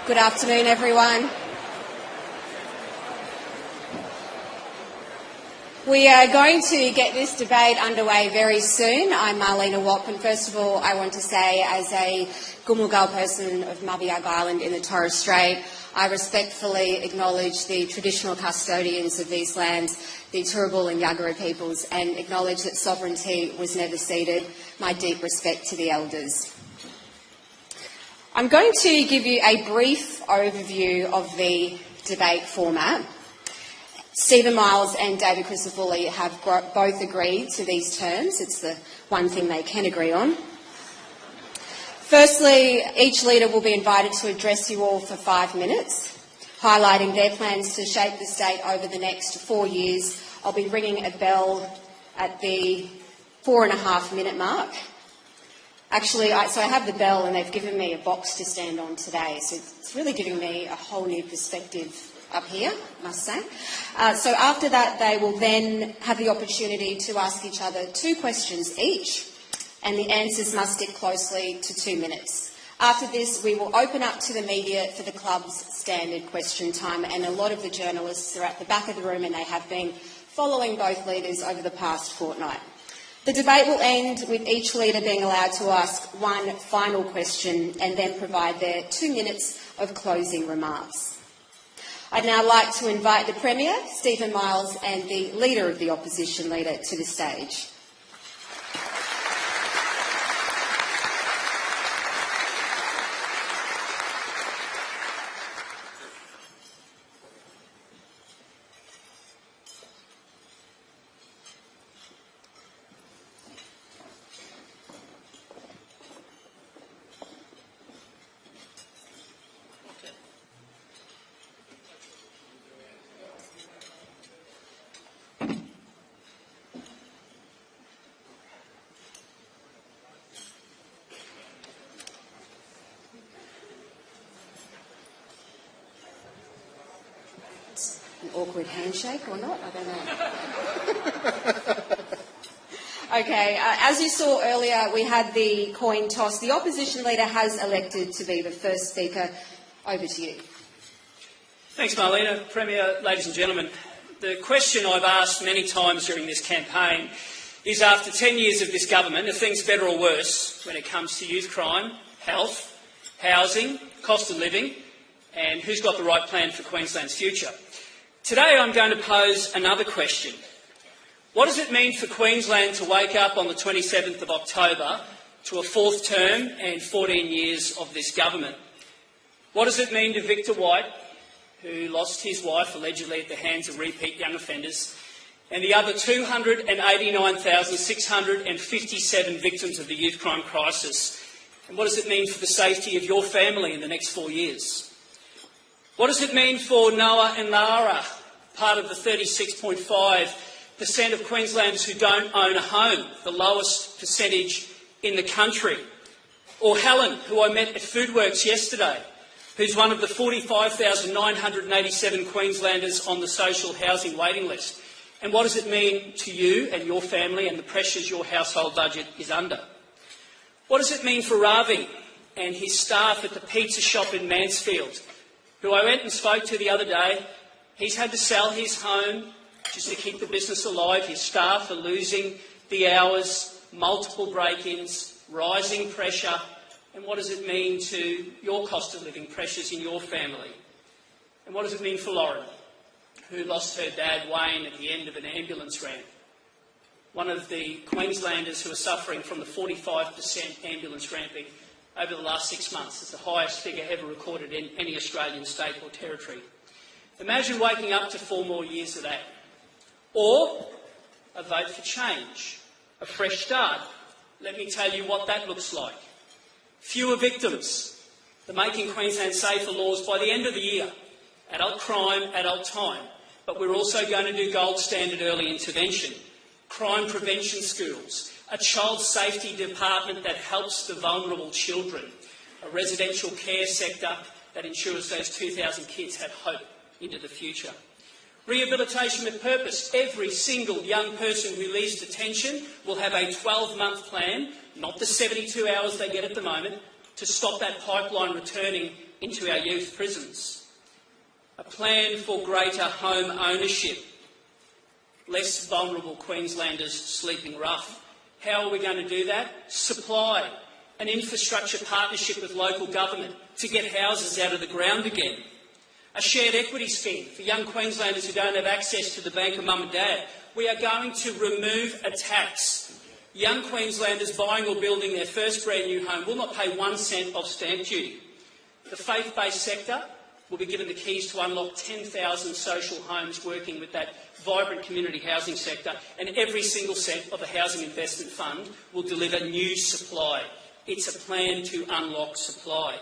Good afternoon, everyone. We are going to get this debate underway very soon. I'm Marlena Watt, and first of all, I want to say, as a Gumulgal person of Mabiag Island in the Torres Strait, I respectfully acknowledge the traditional custodians of these lands, the Turrbal and Yagara peoples, and acknowledge that sovereignty was never ceded. My deep respect to the elders. I'm going to give you a brief overview of the debate format. Stephen Miles and David Crisafulli have both agreed to these terms. It's the one thing they can agree on. Firstly, each leader will be invited to address you all for 5 minutes, highlighting their plans to shape the state over the next 4 years. I'll be ringing a bell at the 4.5-minute mark. Actually, so I have the bell and they've given me a box to stand on today, so it's really giving me a whole new perspective up here, I must say. So after that, they will then have the opportunity to ask each other 2 questions each, and the answers must stick closely to 2 minutes. After this, we will open up to the media for the club's standard question time, and a lot of the journalists are at the back of the room and they have been following both leaders over the past fortnight. The debate will end with each leader being allowed to ask one final question and then provide their 2 minutes of closing remarks. I'd now like to invite the Premier, Stephen Miles, and the Leader of the Opposition Leader to the stage. An awkward handshake or not? I don't know. Okay, as you saw earlier, we had the coin toss. The opposition leader has elected to be the first speaker. Over to you. Thanks, Marlena. Premier, ladies and gentlemen, the question I've asked many times during this campaign is, after 10 years of this government, are things better or worse when it comes to youth crime, health, housing, cost of living, and who's got the right plan for Queensland's future? Today I'm going to pose another question. What does it mean for Queensland to wake up on the 27th of October to a 4th term and 14 years of this government? What does it mean to Victor White, who lost his wife allegedly at the hands of repeat young offenders, and the other 289,657 victims of the youth crime crisis? And what does it mean for the safety of your family in the next 4 years? What does it mean for Noah and Lara, part of the 36.5% of Queenslanders who don't own a home, the lowest percentage in the country? Or Helen, who I met at Foodworks yesterday, who's one of the 45,987 Queenslanders on the social housing waiting list? And what does it mean to you and your family and the pressures your household budget is under? What does it mean for Ravi and his staff at the pizza shop in Mansfield, who I went and spoke to the other day? He's had to sell his home just to keep the business alive. His staff are losing the hours, multiple break-ins, rising pressure. And what does it mean to your cost of living pressures in your family? And what does it mean for Lauren, who lost her dad, Wayne, at the end of an ambulance ramp? One of the Queenslanders who are suffering from the 45% ambulance ramping over the last 6 months. It's the highest figure ever recorded in any Australian state or territory. Imagine waking up to 4 more years of that. Or a vote for change, a fresh start. Let me tell you what that looks like. Fewer victims, the Making Queensland Safer laws by the end of the year. Adult crime, adult time. But we're also going to do gold standard early intervention, crime prevention schools, a child safety department that helps the vulnerable children, a residential care sector that ensures those 2,000 kids have hope into the future. Rehabilitation with purpose. Every single young person who leaves detention will have a 12-month plan, not the 72 hours they get at the moment, to stop that pipeline returning into our youth prisons. A plan for greater home ownership, less vulnerable Queenslanders sleeping rough. How are we going to do that? Supply an infrastructure partnership with local government to get houses out of the ground again. A shared equity scheme for young Queenslanders who don't have access to the bank of mum and dad. We are going to remove a tax. Young Queenslanders buying or building their first brand new home will not pay 1 cent of stamp duty. The faith-based sector will be given the keys to unlock 10,000 social homes working with that vibrant community housing sector, and every single cent of the Housing Investment Fund will deliver new supply. It's a plan to unlock supply.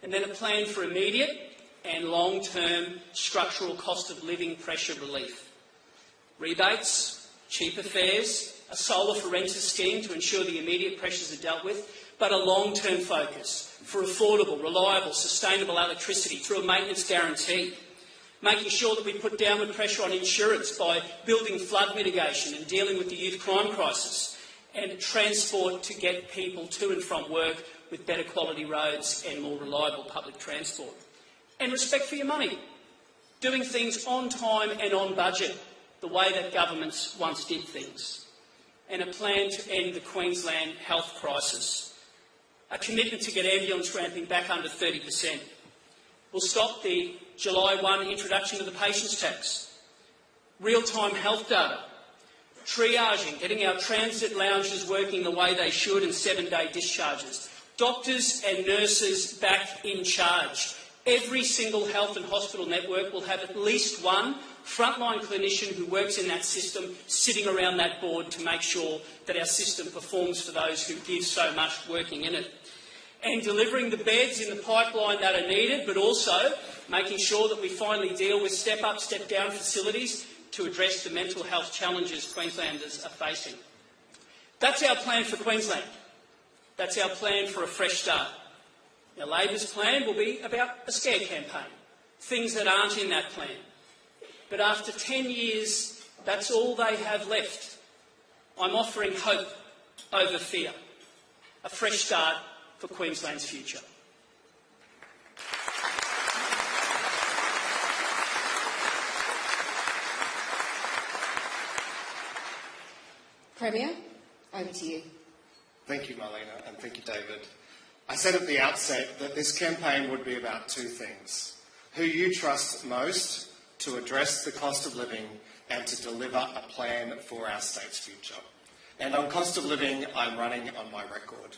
And then a plan for immediate and long-term structural cost of living pressure relief. Rebates, cheaper fares, a solar for renters scheme to ensure the immediate pressures are dealt with, but a long-term focus for affordable, reliable, sustainable electricity through a maintenance guarantee, making sure that we put downward pressure on insurance by building flood mitigation and dealing with the youth crime crisis, and transport to get people to and from work with better quality roads and more reliable public transport. And respect for your money, doing things on time and on budget, the way that governments once did things. And a plan to end the Queensland health crisis. A commitment to get ambulance ramping back under 30%. We'll stop the July 1 introduction of the patients tax. Real-time health data. Triaging, getting our transit lounges working the way they should, and 7-day discharges. Doctors and nurses back in charge. Every single health and hospital network will have at least one frontline clinician who works in that system sitting around that board to make sure that our system performs for those who give so much working in it. And delivering the beds in the pipeline that are needed, but also making sure that we finally deal with step-up, step-down facilities to address the mental health challenges Queenslanders are facing. That's our plan for Queensland. That's our plan for a fresh start. Now, Labor's plan will be about a scare campaign, things that aren't in that plan. But after 10 years, that's all they have left. I'm offering hope over fear, a fresh start for Queensland's future. Premier, over to you. Thank you, Marlena, and thank you, David. I said at the outset that this campaign would be about two things: who you trust most to address the cost of living and to deliver a plan for our state's future. And on cost of living, I'm running on my record.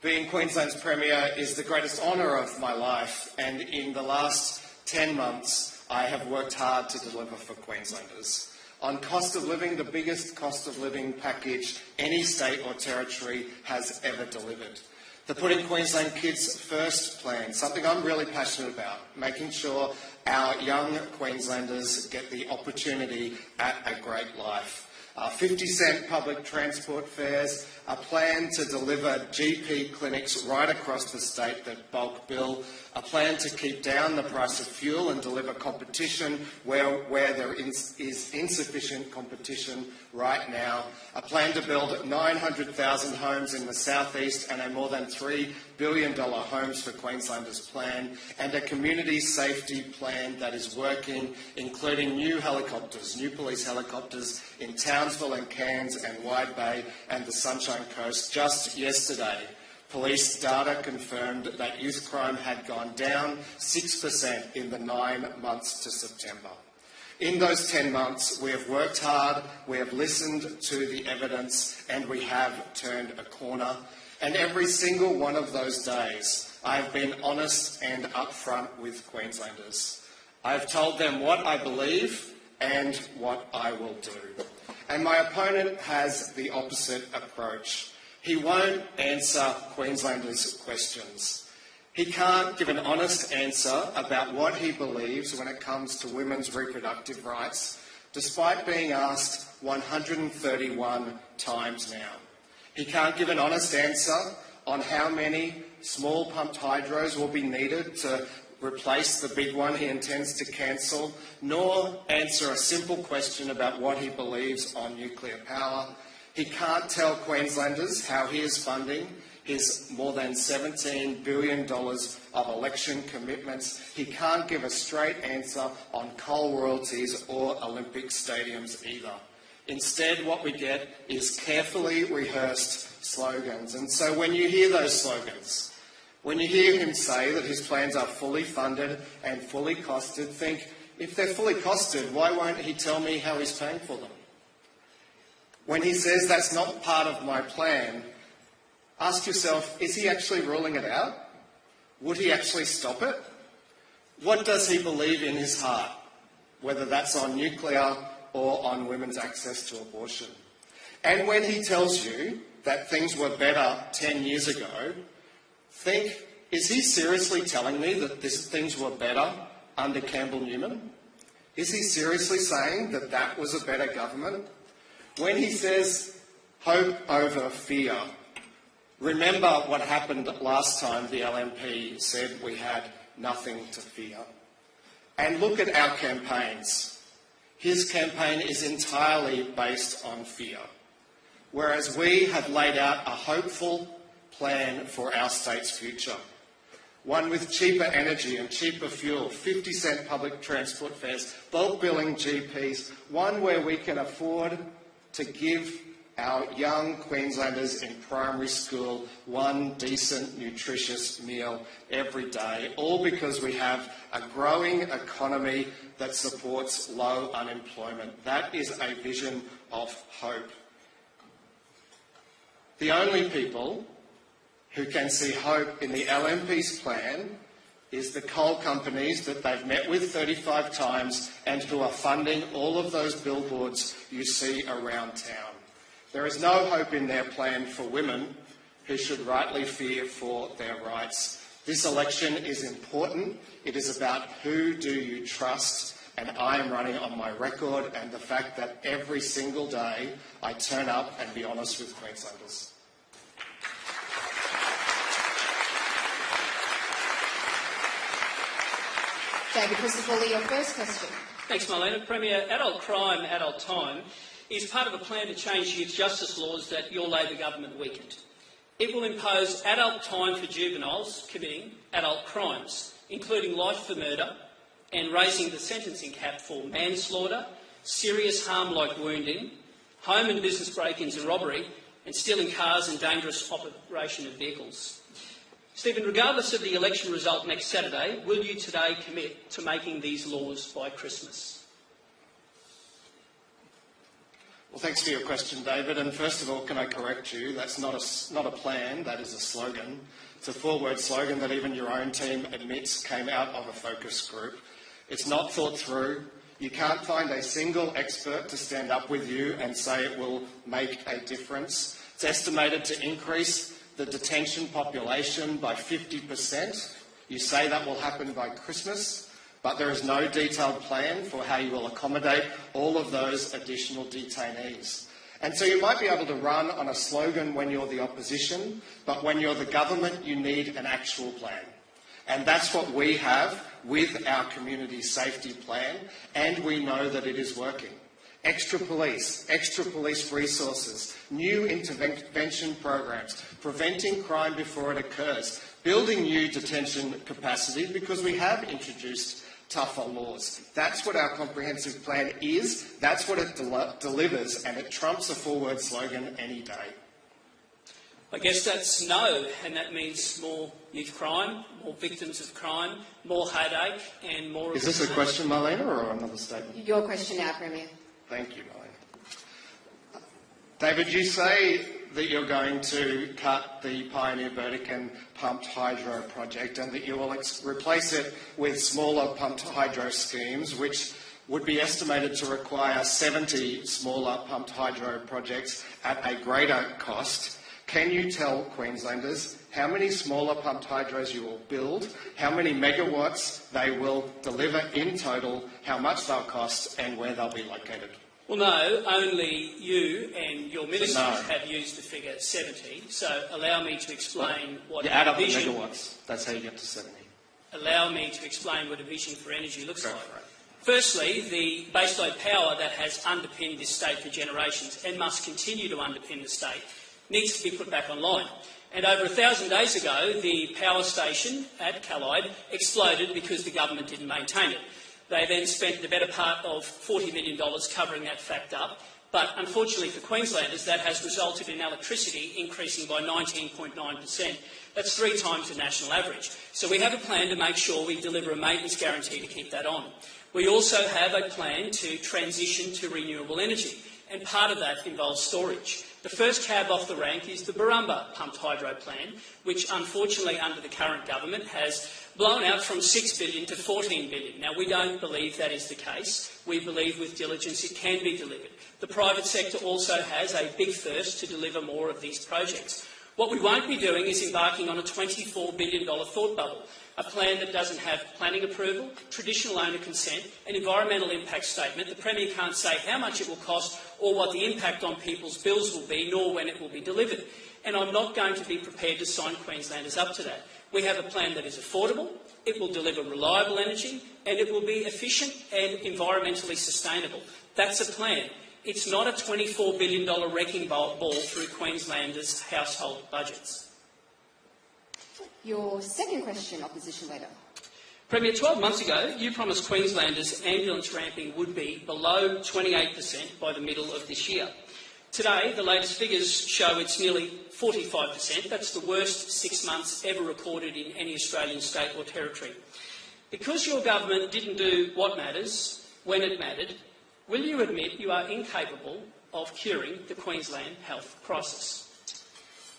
Being Queensland's Premier is the greatest honour of my life, and in the last 10 months I have worked hard to deliver for Queenslanders. On cost of living, the biggest cost of living package any state or territory has ever delivered. The Putting Queensland Kids First plan, something I'm really passionate about, making sure our young Queenslanders get the opportunity at a great life. 50-cent public transport fares, a plan to deliver GP clinics right across the state that bulk bill, a plan to keep down the price of fuel and deliver competition where there is insufficient competition right now, a plan to build 900,000 homes in the southeast and a more than $3 billion Homes for Queenslanders plan, and a community safety plan that is working, including new helicopters, new police helicopters in Townsville and Cairns and Wide Bay and the Sunshine Coast. Just yesterday, police data confirmed that youth crime had gone down 6% in the 9 months to September. In those 10 months, we have worked hard, we have listened to the evidence, and we have turned a corner. And every single one of those days, I have been honest and upfront with Queenslanders. I have told them what I believe and what I will do. And my opponent has the opposite approach. He won't answer Queenslanders' questions. He can't give an honest answer about what he believes when it comes to women's reproductive rights, despite being asked 131 times now. He can't give an honest answer on how many small pumped hydros will be needed to replace the big one he intends to cancel, nor answer a simple question about what he believes on nuclear power. He can't tell Queenslanders how he is funding his more than $17 billion of election commitments. He can't give a straight answer on coal royalties or Olympic stadiums either. Instead, what we get is carefully rehearsed slogans. And so when you hear those slogans, when you hear him say that his plans are fully funded and fully costed, think, if they're fully costed, why won't he tell me how he's paying for them? When he says that's not part of my plan, ask yourself, is he actually ruling it out? Would he actually stop it? What does he believe in his heart, whether that's on nuclear or on women's access to abortion? And when he tells you that things were better 10 years ago, think, is he seriously telling me that things were better under Campbell Newman? Is he seriously saying that that was a better government? When he says hope over fear, remember what happened last time the LNP said we had nothing to fear. And look at our campaigns. His campaign is entirely based on fear, whereas we have laid out a hopeful plan for our state's future. One with cheaper energy and cheaper fuel, 50-cent public transport fares, bulk billing GPs, one where we can afford to give our young Queenslanders in primary school one decent, nutritious meal every day, all because we have a growing economy that supports low unemployment. That is a vision of hope. The only people who can see hope in the LNP's plan is the coal companies that they've met with 35 times and who are funding all of those billboards you see around town. There is no hope in their plan for women who should rightly fear for their rights. This election is important. It is about who do you trust, and I am running on my record and the fact that every single day I turn up and be honest with Queenslanders. David Christodoulou, your first question. Thanks, Marlena. Premier, adult crime, adult time is part of a plan to change youth justice laws that your Labor government weakened. It will impose adult time for juveniles committing adult crimes, including life for murder and raising the sentencing cap for manslaughter, serious harm like wounding, home and business break-ins and robbery, and stealing cars and dangerous operation of vehicles. Stephen, regardless of the election result next Saturday, will you today commit to making these laws by Christmas? Well, thanks for your question, David. And first of all, can I correct you? That's not a plan, that is a slogan. It's a four-word slogan that even your own team admits came out of a focus group. It's not thought through. You can't find a single expert to stand up with you and say it will make a difference. It's estimated to increase the detention population by 50%. You say that will happen by Christmas, but there is no detailed plan for how you will accommodate all of those additional detainees. And so you might be able to run on a slogan when you're the opposition, but when you're the government, you need an actual plan. And that's what we have with our community safety plan, and we know that it is working. Extra police resources, new intervention programs, preventing crime before it occurs, building new detention capacity because we have introduced tougher laws. That's what our comprehensive plan is, that's what it delivers, and it trumps a four-word slogan any day. I guess that's no, and that means more youth crime, more victims of crime, more headache and more... Is this a question, Marlena, or another statement? Your question now, Premier. Thank you, Marlena. David, you say that you're going to cut the Pioneer Burdekin pumped hydro project and that you will replace it with smaller pumped hydro schemes, which would be estimated to require 70 smaller pumped hydro projects at a greater cost. Can you tell Queenslanders how many smaller pumped hydros you will build, how many megawatts they will deliver in total, how much they'll cost and where they'll be located? Well, no, only you and your ministers have used the figure 70, so allow me to explain what you add up the megawatts, that's how you get to 70. Allow me to explain what a vision for energy looks like. Firstly, the baseload power that has underpinned this state for generations and must continue to underpin the state needs to be put back online. And over 1,000 days ago, the power station at Callide exploded because the government didn't maintain it. They then spent the better part of $40 million covering that fact up. But unfortunately for Queenslanders, that has resulted in electricity increasing by 19.9%. That's 3 times the national average. So we have a plan to make sure we deliver a maintenance guarantee to keep that on. We also have a plan to transition to renewable energy, and part of that involves storage. The first cab off the rank is the Burrumba pumped hydro plan, which unfortunately under the current government has blown out from $6 billion to $14 billion. Now, we don't believe that is the case. We believe with diligence it can be delivered. The private sector also has a big thirst to deliver more of these projects. What we won't be doing is embarking on a $24 billion thought bubble, a plan that doesn't have planning approval, traditional owner consent, an environmental impact statement. The Premier can't say how much it will cost or what the impact on people's bills will be, nor when it will be delivered. And I'm not going to be prepared to sign Queenslanders up to that. We have a plan that is affordable, it will deliver reliable energy, and it will be efficient and environmentally sustainable. That's a plan. It's not a $24 billion wrecking ball through Queenslanders' household budgets. Your second question, Opposition Leader. Premier, 12 months ago, you promised Queenslanders ambulance ramping would be below 28% by the middle of this year. Today, the latest figures show it's nearly 45%. That's the worst 6 months ever recorded in any Australian state or territory. Because your government didn't do what matters when it mattered, will you admit you are incapable of curing the Queensland health crisis?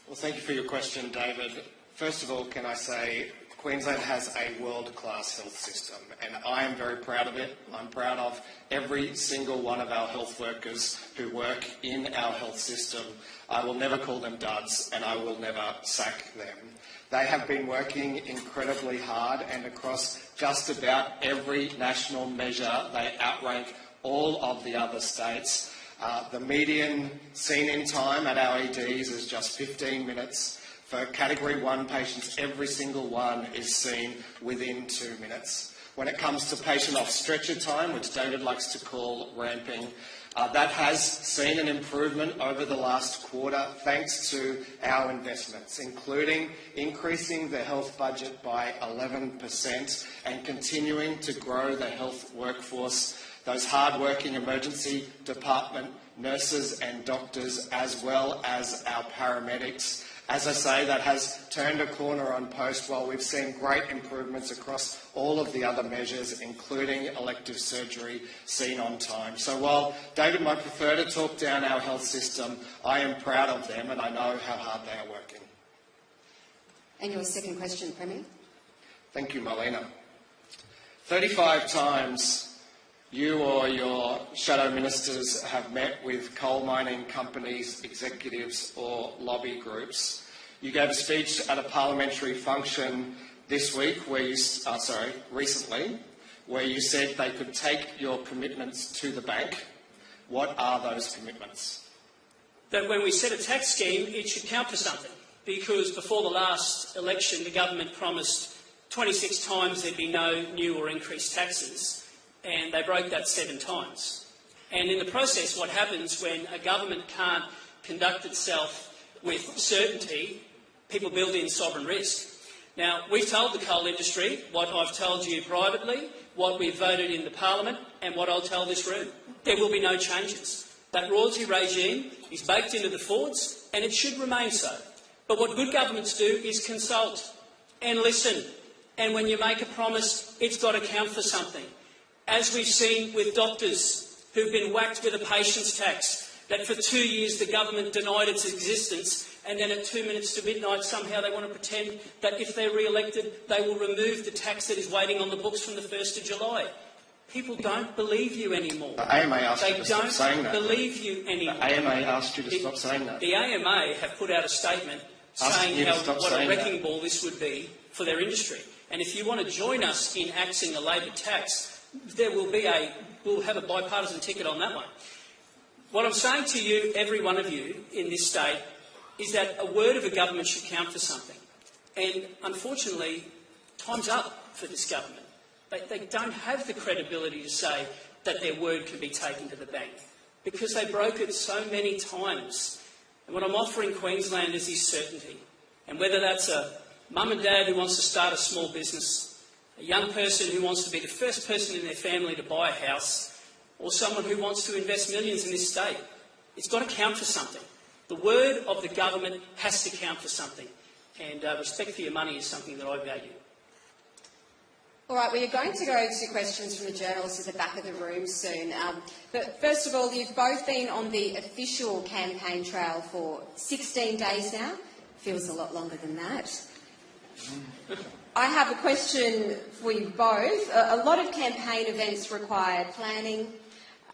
Well, thank you for your question, David. First of all, can I say Queensland has a world-class health system, and I am very proud of it. I'm proud of every single one of our health workers who work in our health system. I will never call them duds, and I will never sack them. They have been working incredibly hard, and across just about every national measure, they outrank all of the other states. The median seen-in time at our EDs is just 15 minutes. For Category 1 patients, every single one is seen within 2 minutes. When it comes to patient off-stretcher time, which David likes to call ramping, that has seen an improvement over the last quarter thanks to our investments, including increasing the health budget by 11% and continuing to grow the health workforce, those hard-working emergency department nurses and doctors, as well as our paramedics. As I say, that has turned a corner on post while we've seen great improvements across all of the other measures, including elective surgery, seen on time. So while David might prefer to talk down our health system, I am proud of them and I know how hard they are working. And your second question, Premier. Thank you, Marlena. 35 times you or your shadow ministers have met with coal mining companies, executives or lobby groups. You gave a speech at a parliamentary function this week, recently, where you said they could take your commitments to the bank. What are those commitments? That when we set a tax scheme, it should count for something, because before the last election, the government promised 26 times there'd be no new or increased taxes, and they broke that 7 times. And in the process, what happens when a government can't conduct itself with certainty, people build in sovereign risk. Now, we've told the coal industry what I've told you privately, what we've voted in the parliament, and what I'll tell this room. There will be no changes. That royalty regime is baked into the Fords, and it should remain so. But what good governments do is consult and listen. And when you make a promise, it's got to count for something. As we've seen with doctors who've been whacked with a patient's tax, that for 2 years the government denied its existence, and then at 2 minutes to midnight somehow they want to pretend that if they're re-elected they will remove the tax that is waiting on the books from the 1st of July. People don't believe you anymore. The AMA asked you to stop saying that. They don't believe you anymore. The AMA asked you to stop saying that. The AMA have put out a statement saying what a wrecking ball this would be for their industry. And if you want to join us in axing the Labor tax, we'll have a bipartisan ticket on that one. What I'm saying to you, every one of you in this state, is that a word of a government should count for something. And unfortunately, time's up for this government. They don't have the credibility to say that their word can be taken to the bank, because they broke it so many times. And what I'm offering Queenslanders is certainty. And whether that's a mum and dad who wants to start a small business, a young person who wants to be the first person in their family to buy a house, or someone who wants to invest millions in this state, it's got to count for something. The word of the government has to count for something, and respect for your money is something that I value. All right, we are going to go to questions from the journalists at the back of the room soon. But first of all, you've both been on the official campaign trail for 16 days now. Feels a lot longer than that. I have a question for you both. A lot of campaign events require planning,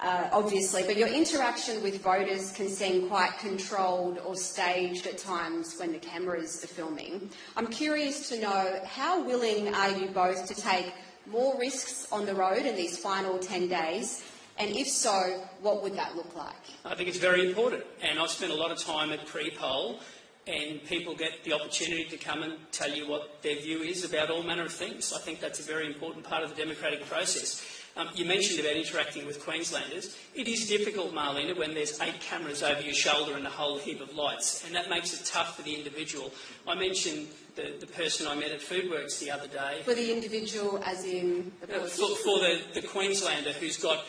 obviously, but your interaction with voters can seem quite controlled or staged at times when the cameras are filming. I'm curious to know, how willing are you both to take more risks on the road in these final 10 days? And if so, what would that look like? I think it's very important, and I've spent a lot of time at pre-poll, and people get the opportunity to come and tell you what their view is about all manner of things. I think that's a very important part of the democratic process. You mentioned about interacting with Queenslanders. It is difficult, Marlena, when there's 8 cameras over your shoulder and a whole heap of lights, and that makes it tough for the individual. I mentioned the person I met at Foodworks the other day. For the individual, as in the person? For the Queenslander who's got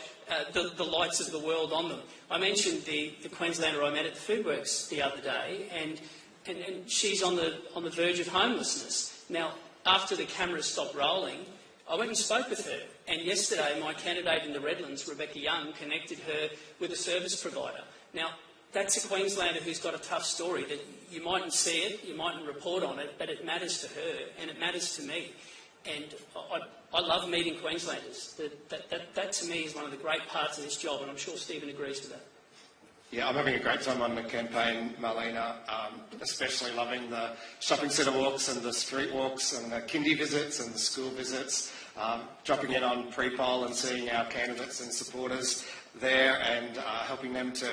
the lights of the world on them. I mentioned the Queenslander I met at the Foodworks the other day, and she's on the verge of homelessness. Now, after the cameras stopped rolling, I went and spoke with her, and yesterday my candidate in the Redlands, Rebecca Young, connected her with a service provider. Now, that's a Queenslander who's got a tough story that you mightn't see it, you mightn't report on it, but it matters to her and it matters to me. And I love meeting Queenslanders. That to me is one of the great parts of this job, and I'm sure Stephen agrees with that. Yeah, I'm having a great time on the campaign, Marlena, especially loving the shopping centre walks and the street walks and the kindy visits and the school visits, dropping in on pre-poll and seeing our candidates and supporters there and helping them to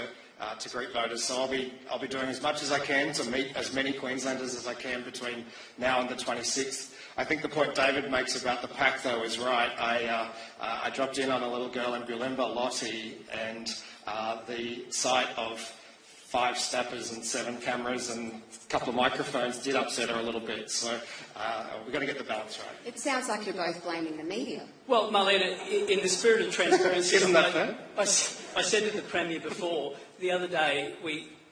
greet voters. So I'll be doing as much as I can to meet as many Queenslanders as I can between now and the 26th. I think the point David makes about the pack, though, is right. I dropped in on a little girl in Bulimba, Lottie, and the sight of 5 staffers and 7 cameras and a couple of microphones did upset her a little bit. So we've got to get the balance right. It sounds like you're both blaming the media. Well, Marlena, in the spirit of transparency, Isn't that fair? I said to the Premier before, the other day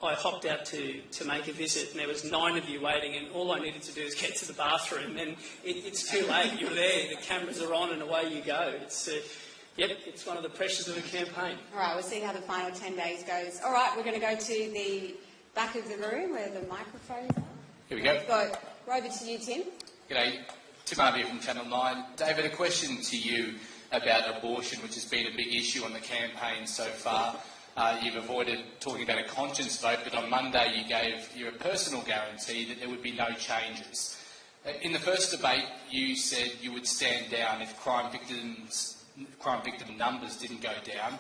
I hopped out to make a visit, and there was 9 of you waiting, and all I needed to do was get to the bathroom, and it's too late. You're there, the cameras are on, and away you go. It's one of the pressures of the campaign. All right, we'll see how the final 10 days goes. All right, we're going to go to the back of the room where the microphones are. Here we go. We've got over to you, Tim. G'day, Tim Harvey from Channel 9. David, a question to you about abortion, which has been a big issue on the campaign so far. You've avoided talking about a conscience vote, but on Monday you gave your personal guarantee that there would be no changes. In the first debate, you said you would stand down if crime victim numbers didn't go down.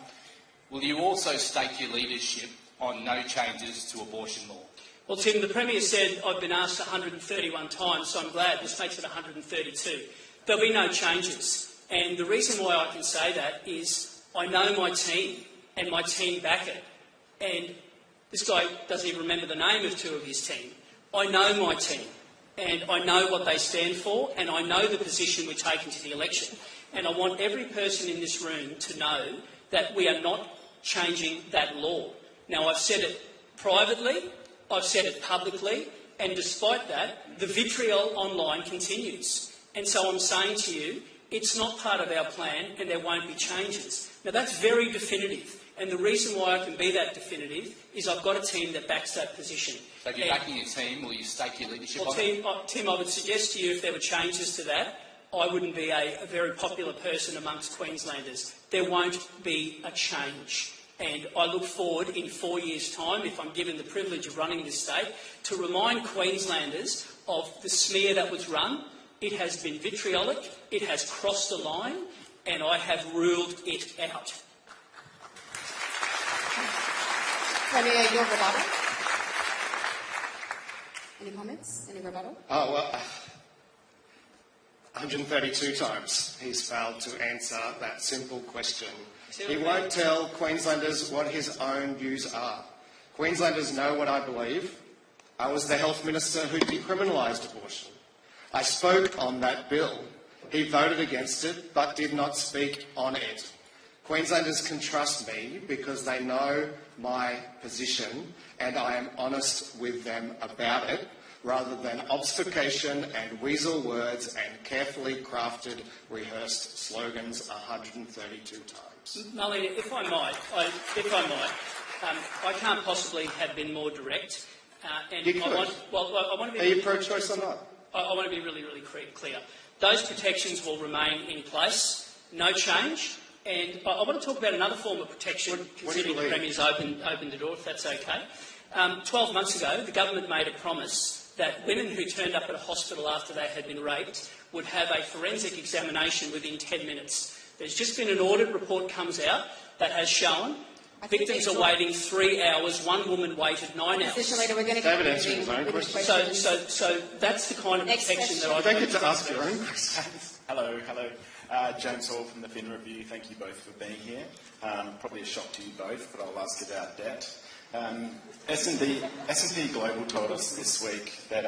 Will you also stake your leadership on no changes to abortion law? Well, Tim, the Premier said I've been asked 131 times, so I'm glad this makes it 132. There'll be no changes. And the reason why I can say that is I know my team, and my team back it. And this guy doesn't even remember the name of 2 of his team. I know my team, and I know what they stand for, and I know the position we're taking to the election. And I want every person in this room to know that we are not changing that law. Now, I've said it privately, I've said it publicly, and despite that, the vitriol online continues. And so I'm saying to you, it's not part of our plan, and there won't be changes. Now, that's very definitive. And the reason why I can be that definitive is I've got a team that backs that position. So if you're backing your team, will you stake your leadership on it? Tim, I would suggest to you if there were changes to that, I wouldn't be a very popular person amongst Queenslanders. There won't be a change. And I look forward in 4 years' time, if I'm given the privilege of running this state, to remind Queenslanders of the smear that was run. It has been vitriolic, it has crossed the line, and I have ruled it out. Premier, your rebuttal. Any comments? Any rebuttal? Oh, well, 132 times he's failed to answer that simple question. He won't tell Queenslanders what his own views are. Queenslanders know what I believe. I was the health minister who decriminalised abortion. I spoke on that bill. He voted against it, but did not speak on it. Queenslanders can trust me because they know my position and I am honest with them about it, rather than obfuscation and weasel words and carefully crafted, rehearsed slogans 132 times. Marlene, if I might, I can't possibly have been more direct. You could. I want to be. Are you pro-choice or not? I want to be really, really clear. Those protections will remain in place, no change. And I want to talk about another form of protection, considering the Premier's opened the door, if that's okay. 12 months ago, the government made a promise that women who turned up at a hospital after they had been raped would have a forensic examination within 10 minutes. There's just been an audit report comes out that has shown victims are waiting 3 hours. One woman waited 9 hours. Position Leader, we're going to David answered his own question. So that's the kind of protection that I don't get to ask your own questions. Hello. James Hall from the Fin Review. Thank you both for being here. Probably a shock to you both, but I'll ask about debt. S&P Global told us this week that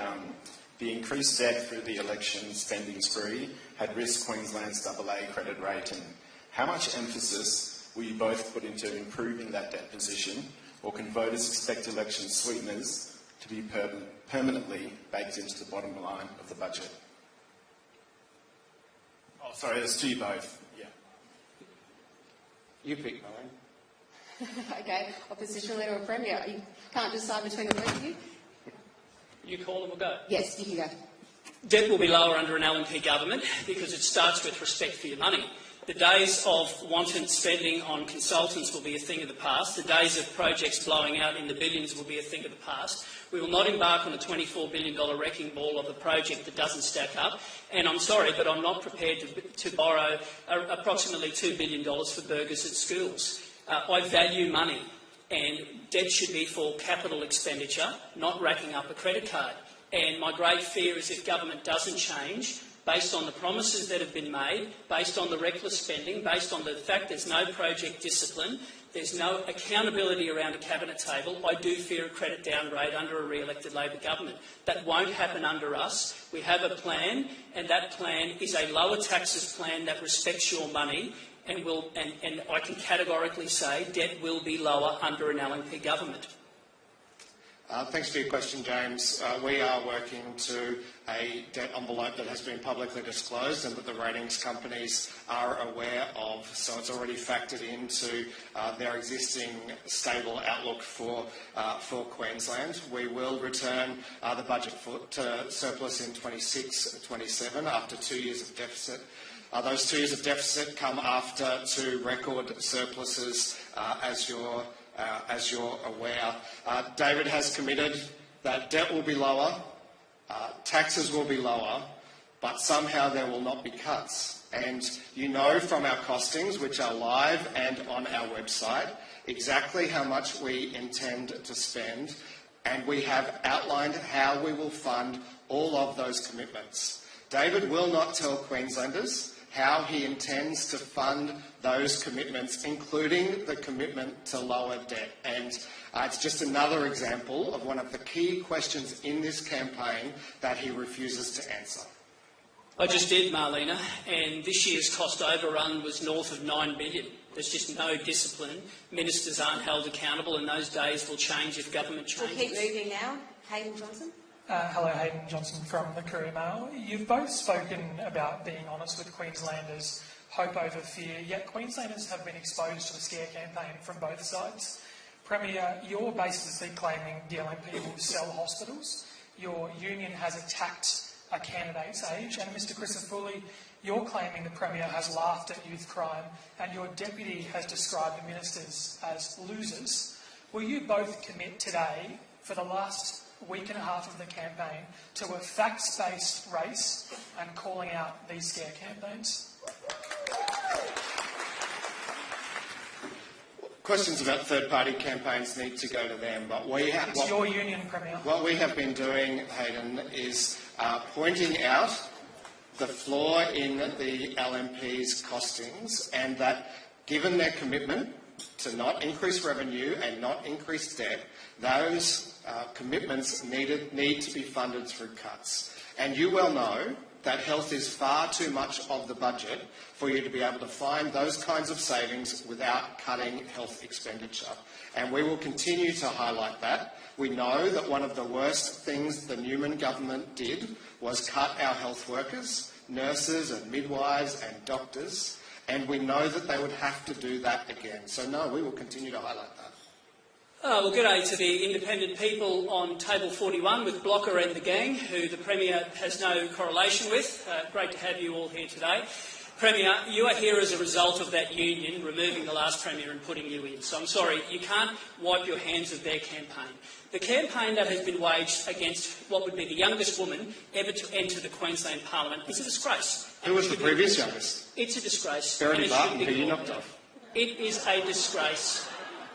the increased debt through the election spending spree had risked Queensland's AA credit rating. How much emphasis will you both put into improving that debt position, or can voters expect election sweeteners to be permanently baked into the bottom line of the budget? Oh, sorry, it's to you both. Yeah. You pick, Marlene. Okay, Opposition Leader or Premier, you can't decide between the both of you? You call and we'll go. Yes, you can go. Debt will be lower under an LNP government because it starts with respect for your money. The days of wanton spending on consultants will be a thing of the past. The days of projects blowing out in the billions will be a thing of the past. We will not embark on a $24 billion wrecking ball of a project that doesn't stack up. And I'm sorry, but I'm not prepared to borrow approximately $2 billion for burgers at schools. I value money, and debt should be for capital expenditure, not racking up a credit card. And my great fear is if government doesn't change, based on the promises that have been made, based on the reckless spending, based on the fact there's no project discipline, there's no accountability around a cabinet table, I do fear a credit downgrade under a re-elected Labor government. That won't happen under us. We have a plan, and that plan is a lower taxes plan that respects your money, and I can categorically say debt will be lower under an LNP government. Thanks for your question, James. We are working to a debt envelope that has been publicly disclosed and that the ratings companies are aware of, so it's already factored into their existing stable outlook for Queensland. We will return the budget to surplus in 26-27 after 2 years of deficit. Those 2 years of deficit come after 2 record surpluses, as you're aware. David has committed that debt will be lower, taxes will be lower, but somehow there will not be cuts. And you know from our costings, which are live and on our website, exactly how much we intend to spend, and we have outlined how we will fund all of those commitments. David will not tell Queenslanders how he intends to fund those commitments, including the commitment to lower debt. And it's just another example of one of the key questions in this campaign that he refuses to answer. I just did, Marlena, and this year's cost overrun was north of $9 billion. There's just no discipline. Ministers aren't held accountable, and those days will change if government changes. We'll keep moving now. Hayden Johnson. Hello, Hayden Johnson from the Courier Mail. You've both spoken about being honest with Queenslanders, hope over fear, yet Queenslanders have been exposed to a scare campaign from both sides. Premier, you're basically claiming the LNP will sell hospitals. Your union has attacked a candidate's age, and Mr Crisafulli, you're claiming the Premier has laughed at youth crime, and your deputy has described the ministers as losers. Will you both commit today, for the last week and a half of the campaign, to a facts-based race and calling out these scare campaigns? Questions about third-party campaigns need to go to them, but we have... It's your union, Premier. What we have been doing, Hayden, is pointing out the flaw in the LNP's costings, and that given their commitment to not increase revenue and not increase debt, those commitments need to be funded through cuts. And you well know that health is far too much of the budget for you to be able to find those kinds of savings without cutting health expenditure. And we will continue to highlight that. We know that one of the worst things the Newman government did was cut our health workers, nurses and midwives and doctors, and we know that they would have to do that again. So no, we will continue to highlight that. Well, good day to the independent people on table 41 with Blocker and the gang, who the Premier has no correlation with. Great to have you all here today. Premier, you are here as a result of that union removing the last Premier and putting you in. So I'm sorry, you can't wipe your hands of their campaign. The campaign that has been waged against what would be the youngest woman ever to enter the Queensland Parliament is a disgrace. Who was the previous youngest? It's a disgrace. Verity Barton, who you knocked off. It is a disgrace.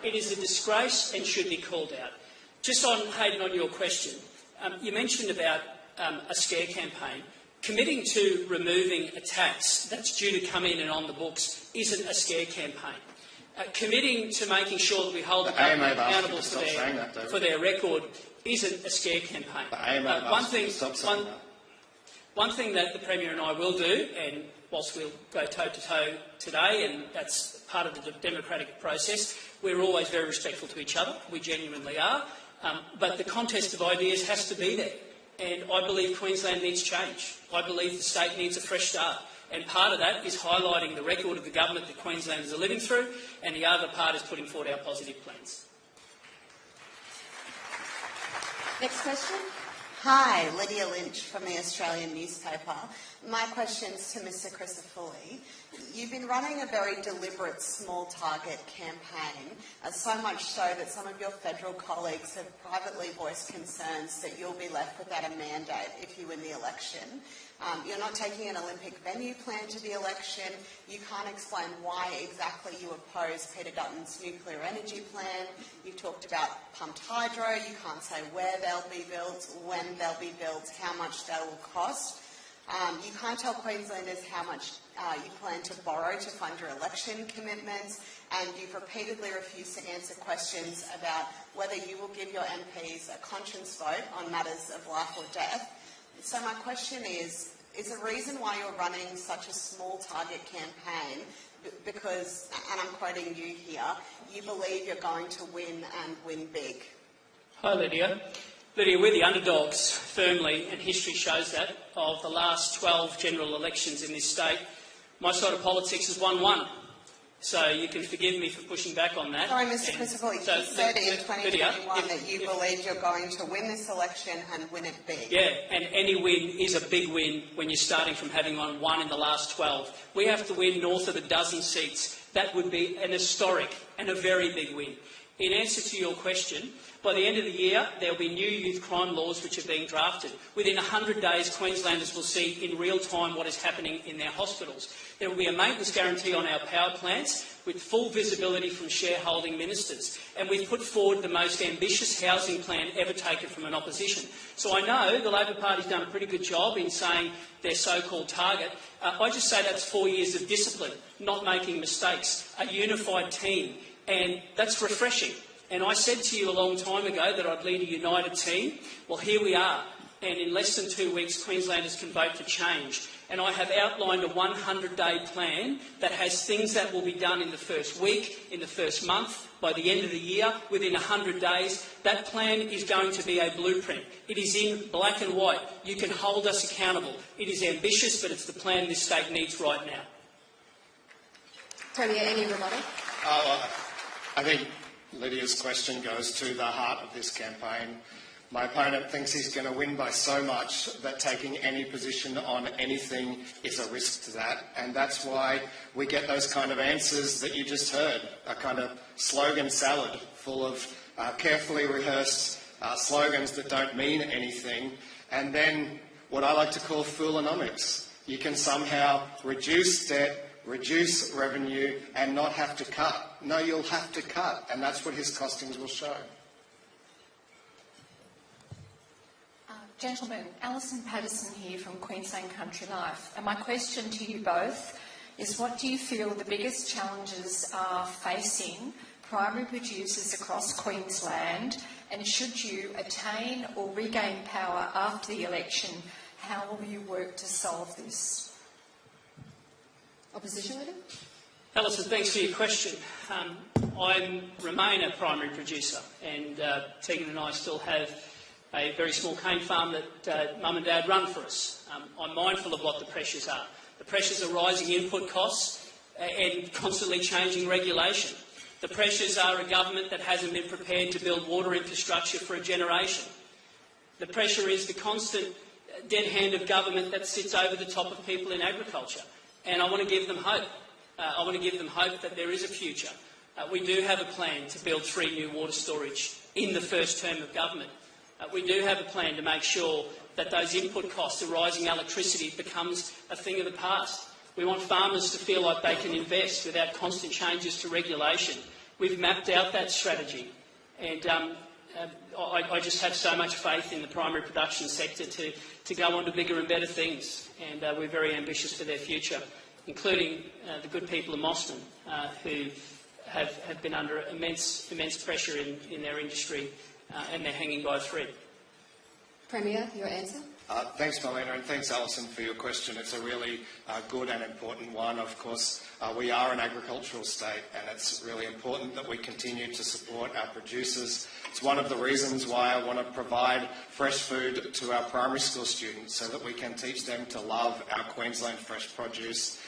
It is a disgrace and should be called out. Just on, Hayden, on your question, you mentioned about a scare campaign. Committing to removing a tax that's due to come in and on the books isn't a scare campaign. Committing to making sure that we hold the government accountable for their record isn't a scare campaign. One thing that the Premier and I will do, and whilst we'll go toe-to-toe today, and that's part of the democratic process, we're always very respectful to each other. We genuinely are. But the contest of ideas has to be there. And I believe Queensland needs change. I believe the state needs a fresh start. And part of that is highlighting the record of the government that Queenslanders are living through, and the other part is putting forward our positive plans. Next question. Hi, Lydia Lynch from the Australian newspaper. My question's to Mr Crisafulli. You've been running a very deliberate small target campaign, so much so that some of your federal colleagues have privately voiced concerns that you'll be left without a mandate if you win the election. You're not taking an Olympic venue plan to the election. You can't explain why exactly you oppose Peter Dutton's nuclear energy plan. You've talked about pumped hydro. You can't say where they'll be built, when they'll be built, how much they will cost. You can't tell Queenslanders how much you plan to borrow to fund your election commitments, and you've repeatedly refused to answer questions about whether you will give your MPs a conscience vote on matters of life or death. So my question is the reason why you're running such a small target campaign because, and I'm quoting you here, you believe you're going to win and win big? Hi, Lydia. Lydia, we're the underdogs, firmly, and history shows that, of the last 12 general elections in this state. My side of politics has won one. So you can forgive me for pushing back on that. Sorry, Mr Crisafulli, you said in 2021 that you believe you're going to win this election and win it big. Yeah, and any win is a big win when you're starting from having won one in the last 12. We have to win north of a dozen seats. That would be an historic and a very big win. In answer to your question, by the end of the year, there will be new youth crime laws which are being drafted. Within 100 days, Queenslanders will see in real time what is happening in their hospitals. There will be a maintenance guarantee on our power plants with full visibility from shareholding ministers. And we've put forward the most ambitious housing plan ever taken from an opposition. So I know the Labor Party's done a pretty good job in saying their so-called target. I just say that's 4 years of discipline, not making mistakes, a unified team. And that's refreshing. And I said to you a long time ago that I'd lead a united team. Well, here we are. And in less than 2 weeks, Queenslanders can vote for change. And I have outlined a 100-day plan that has things that will be done in the first week, in the first month, by the end of the year, within 100 days. That plan is going to be a blueprint. It is in black and white. You can hold us accountable. It is ambitious, but it's the plan this state needs right now. Premier, any rebuttal? I think Lydia's question goes to the heart of this campaign. My opponent thinks he's going to win by so much that taking any position on anything is a risk to that, and that's why we get those kind of answers that you just heard, a kind of slogan salad full of carefully rehearsed slogans that don't mean anything, and then what I like to call foolenomics. You can somehow reduce debt, reduce revenue and not have to cut. No, you'll have to cut, and that's what his costings will show. Gentlemen, Alison Patterson here from Queensland Country Life. And my question to you both is what do you feel the biggest challenges are facing primary producers across Queensland, and should you attain or regain power after the election, how will you work to solve this? Opposition Leader? Alison, thanks for your question. I remain a primary producer, and Tegan and I still have a very small cane farm that Mum and Dad run for us. I'm mindful of what the pressures are. The pressures are rising input costs and constantly changing regulation. The pressures are a government that hasn't been prepared to build water infrastructure for a generation. The pressure is the constant dead hand of government that sits over the top of people in agriculture. And I want to give them hope. I want to give them hope that there is a future. We do have a plan to build 3 new water storage in the first term of government. We do have a plan to make sure that those input costs of rising electricity becomes a thing of the past. We want farmers to feel like they can invest without constant changes to regulation. We've mapped out that strategy, and I just have so much faith in the primary production sector to go on to bigger and better things, and we're very ambitious for their future, including the good people of Mosman who have been under immense pressure in their industry, and they're hanging by a thread. Premier, your answer? Thanks, Marlena, and thanks, Alison, for your question. It's a really good and important one. Of course, we are an agricultural state, and it's really important that we continue to support our producers. It's one of the reasons why I want to provide fresh food to our primary school students so that we can teach them to love our Queensland fresh produce.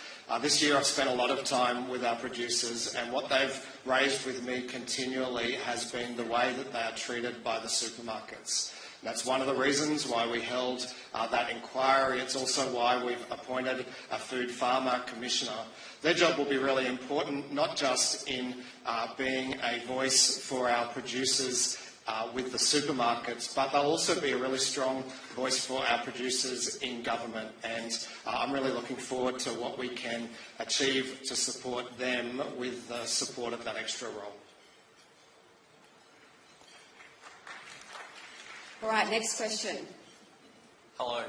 This year I've spent a lot of time with our producers, and what they've raised with me continually has been the way that they are treated by the supermarkets. That's one of the reasons why we held that inquiry. It's also why we've appointed a food farmer commissioner. Their job will be really important, not just in being a voice for our producers with the supermarkets, but they'll also be a really strong voice for our producers in government. And I'm really looking forward to what we can achieve to support them with the support of that extra role. All right, next question. Hello,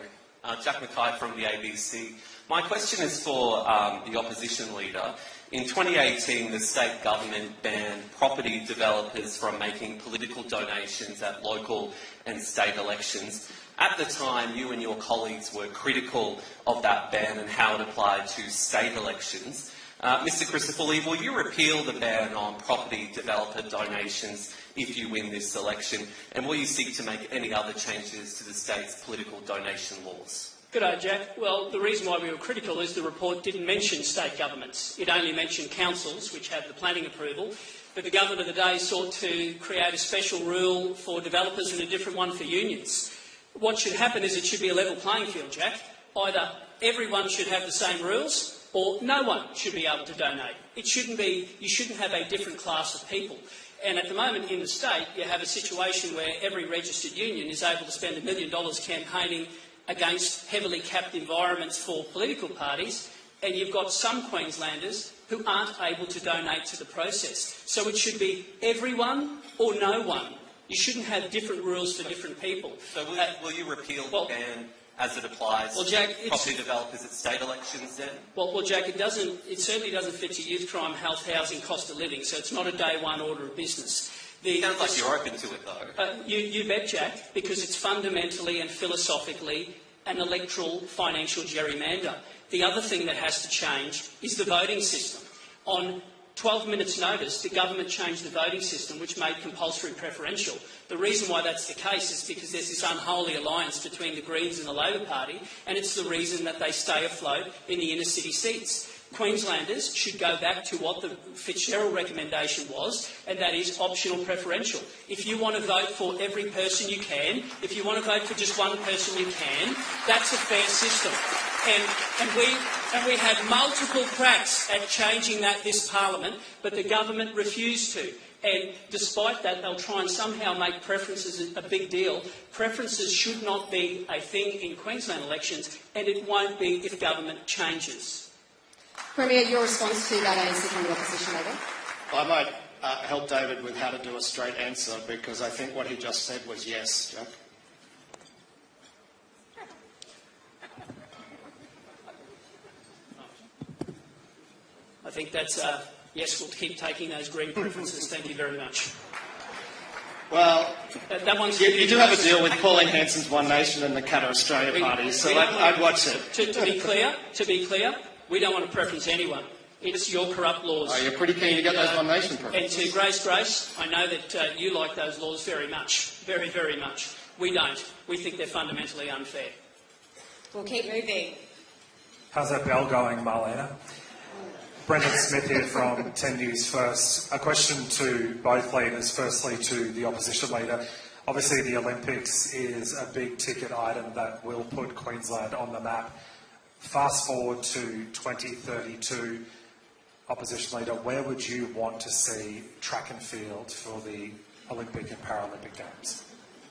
Jack Mackay from the ABC. My question is for the opposition leader. In 2018, the state government banned property developers from making political donations at local and state elections. At the time, you and your colleagues were critical of that ban and how it applied to state elections. Mr Christofouli, will you repeal the ban on property developer donations if you win this election, and will you seek to make any other changes to the state's political donation laws? G'day, Jack. Well, the reason why we were critical is the report didn't mention state governments. It only mentioned councils, which have the planning approval. But the government of the day sought to create a special rule for developers and a different one for unions. What should happen is it should be a level playing field, Jack. Either everyone should have the same rules, or no one should be able to donate. It shouldn't be, you shouldn't have a different class of people. And at the moment in the state, you have a situation where every registered union is able to spend $1 million campaigning against heavily capped environments for political parties, and you've got some Queenslanders who aren't able to donate to the process. So it should be everyone or no one. You shouldn't have different rules for different people. So will you repeal the ban as it applies to property developers at state elections then? Well, Jack, it certainly doesn't fit to youth crime, health, housing, cost of living, so it's not a day one order of business. Sounds like you're open to it, though. You bet, Jack, because it's fundamentally and philosophically an electoral financial gerrymander. The other thing that has to change is the voting system. On 12 minutes' notice, the government changed the voting system, which made compulsory preferential. The reason why that's the case is because there's this unholy alliance between the Greens and the Labor Party, and it's the reason that they stay afloat in the inner city seats. Queenslanders should go back to what the Fitzgerald recommendation was, and that is optional preferential. If you want to vote for every person, you can. If you want to vote for just one person, you can. That's a fair system. And we had multiple cracks at changing that this parliament, but the government refused to. And despite that, they'll try and somehow make preferences a big deal. Preferences should not be a thing in Queensland elections, and it won't be if government changes. Premier, your response to that answer from the opposition leader? I might help David with how to do a straight answer, because I think what he just said was yes, Jack. think that's yes, we'll keep taking those green preferences. Thank you very much. Well, That one's you do have a deal with Pauline Hanson's One Nation and the Qatar Australia Party, so I'd watch it. To be clear, we don't want to preference anyone. It's your corrupt laws. Oh, you're pretty keen to get those One Nation preferences. And to Grace, I know that you like those laws very much, very, very much. We don't. We think they're fundamentally unfair. We'll keep moving. How's that bell going, Marlena? Brendan Smith here from 10 News First. A question to both leaders. Firstly, to the opposition leader. Obviously, the Olympics is a big ticket item that will put Queensland on the map. Fast forward to 2032, opposition leader, where would you want to see track and field for the Olympic and Paralympic Games?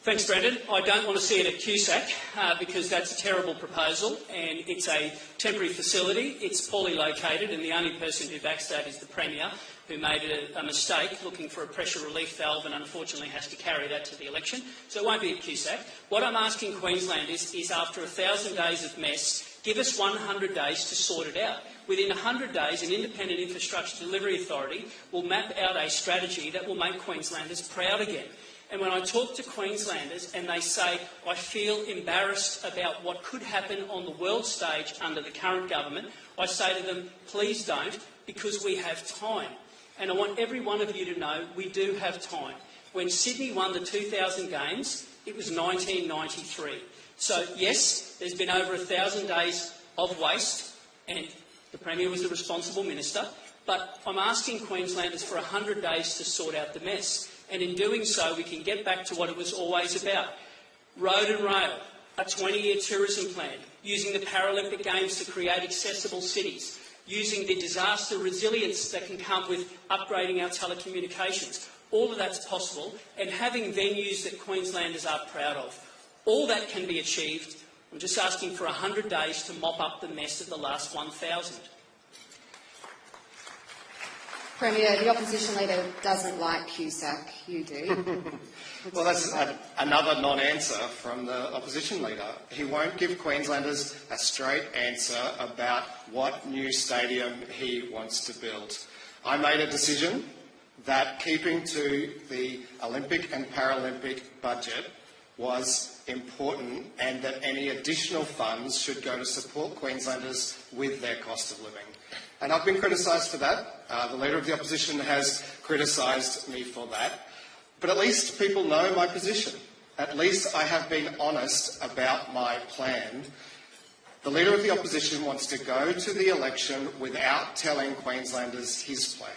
Thanks, Brendan. I don't want to see it at Cusack because that's a terrible proposal and it's a temporary facility. It's poorly located and the only person who backs that is the Premier, who made a mistake looking for a pressure relief valve and unfortunately has to carry that to the election. So it won't be at Cusack. What I'm asking Queensland is after 1,000 days of mess, give us 100 days to sort it out. Within 100 days, an independent infrastructure delivery authority will map out a strategy that will make Queenslanders proud again. And when I talk to Queenslanders and they say, I feel embarrassed about what could happen on the world stage under the current government, I say to them, please don't, because we have time. And I want every one of you to know we do have time. When Sydney won the 2000 Games, it was 1993. So, yes, there's been over 1,000 days of waste, and the Premier was the responsible minister, but I'm asking Queenslanders for 100 days to sort out the mess. And in doing so, we can get back to what it was always about. Road and rail, a 20-year tourism plan, using the Paralympic Games to create accessible cities, using the disaster resilience that can come with upgrading our telecommunications. All of that's possible, and having venues that Queenslanders are proud of. All that can be achieved. I'm just asking for 100 days to mop up the mess of the last 1,000. Premier, the opposition leader doesn't like Cusack. You do. Well, that's another non-answer from the opposition leader. He won't give Queenslanders a straight answer about what new stadium he wants to build. I made a decision that keeping to the Olympic and Paralympic budget was important and that any additional funds should go to support Queenslanders with their cost of living. And I've been criticised for that. The Leader of the Opposition has criticised me for that. But at least people know my position. At least I have been honest about my plan. The Leader of the Opposition wants to go to the election without telling Queenslanders his plan.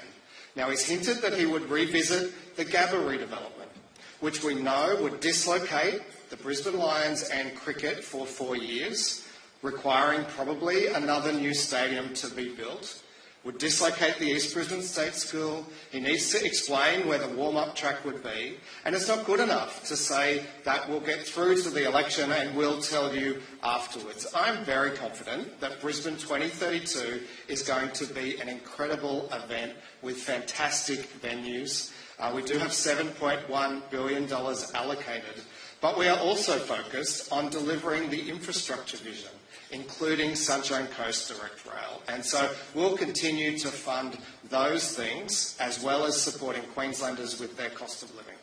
Now, he's hinted that he would revisit the Gabba redevelopment, which we know would dislocate the Brisbane Lions and cricket for 4 years, requiring probably another new stadium to be built, would dislocate the East Brisbane State School. He needs to explain where the warm-up track would be. And it's not good enough to say that we'll get through to the election and we'll tell you afterwards. I'm very confident that Brisbane 2032 is going to be an incredible event with fantastic venues. We do have $7.1 billion allocated, but we are also focused on delivering the infrastructure vision, including Sunshine Coast Direct Rail. And so we'll continue to fund those things as well as supporting Queenslanders with their cost of living.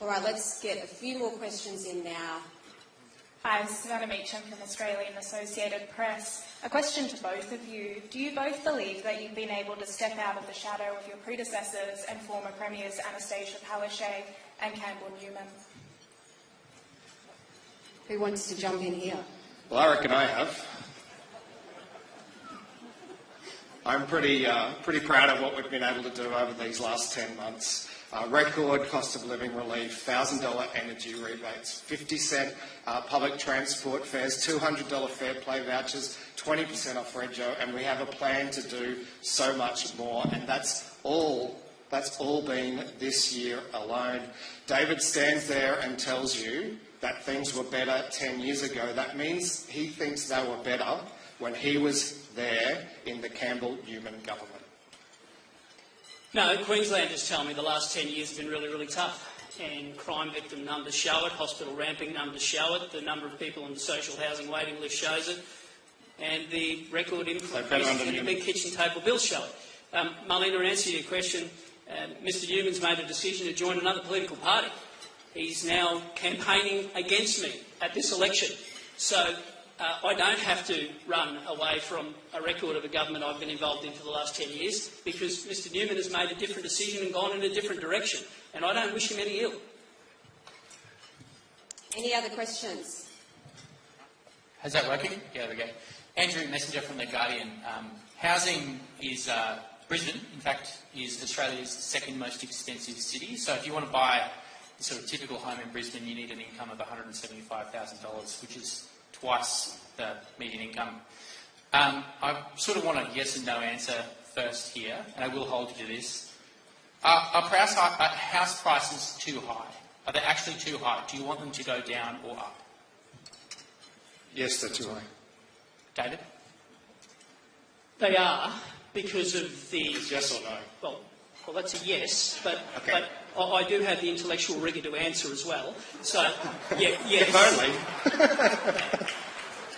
All right, let's get a few more questions in now. Hi, Savannah Meacham from Australian Associated Press. A question to both of you. Do you both believe that you've been able to step out of the shadow of your predecessors and former Premiers Anastasia Palaszczuk and Campbell Newman? Who wants to jump in here? Well, I reckon I have. I'm pretty proud of what we've been able to do over these last 10 months. Record cost of living relief, $1,000 energy rebates, 50-cent public transport fares, $200 fair play vouchers, 20% off rego, and we have a plan to do so much more, and that's all been this year alone. David stands there and tells you that things were better 10 years ago. That means he thinks they were better when he was there in the Campbell-Newman government. No, Queenslanders tell me the last 10 years have been really, really tough. And crime victim numbers show it, hospital ramping numbers show it, the number of people on the social housing waiting list shows it, and the record increase in the big kitchen table bills show it. Marlena, in answer to your question, Mr Newman's made a decision to join another political party. He's now campaigning against me at this election. So I don't have to run away from a record of a government I've been involved in for the last 10 years because Mr Newman has made a different decision and gone in a different direction, and I don't wish him any ill. Any other questions? Is that working? Yeah, there we go. Andrew Messenger from The Guardian. Housing is, Brisbane, in fact, is Australia's second most expensive city. So if you want to buy a sort of typical home in Brisbane, you need an income of $175,000, which is twice the median income. I sort of want a yes and no answer first here, and I will hold you to this. Are house prices too high? Are they actually too high? Do you want them to go down or up? Yes, they're too high. David? They are because of the... Yes or no? Well, that's a yes, but, Okay. but I do have the intellectual rigour to answer as well. So, yeah, yes. If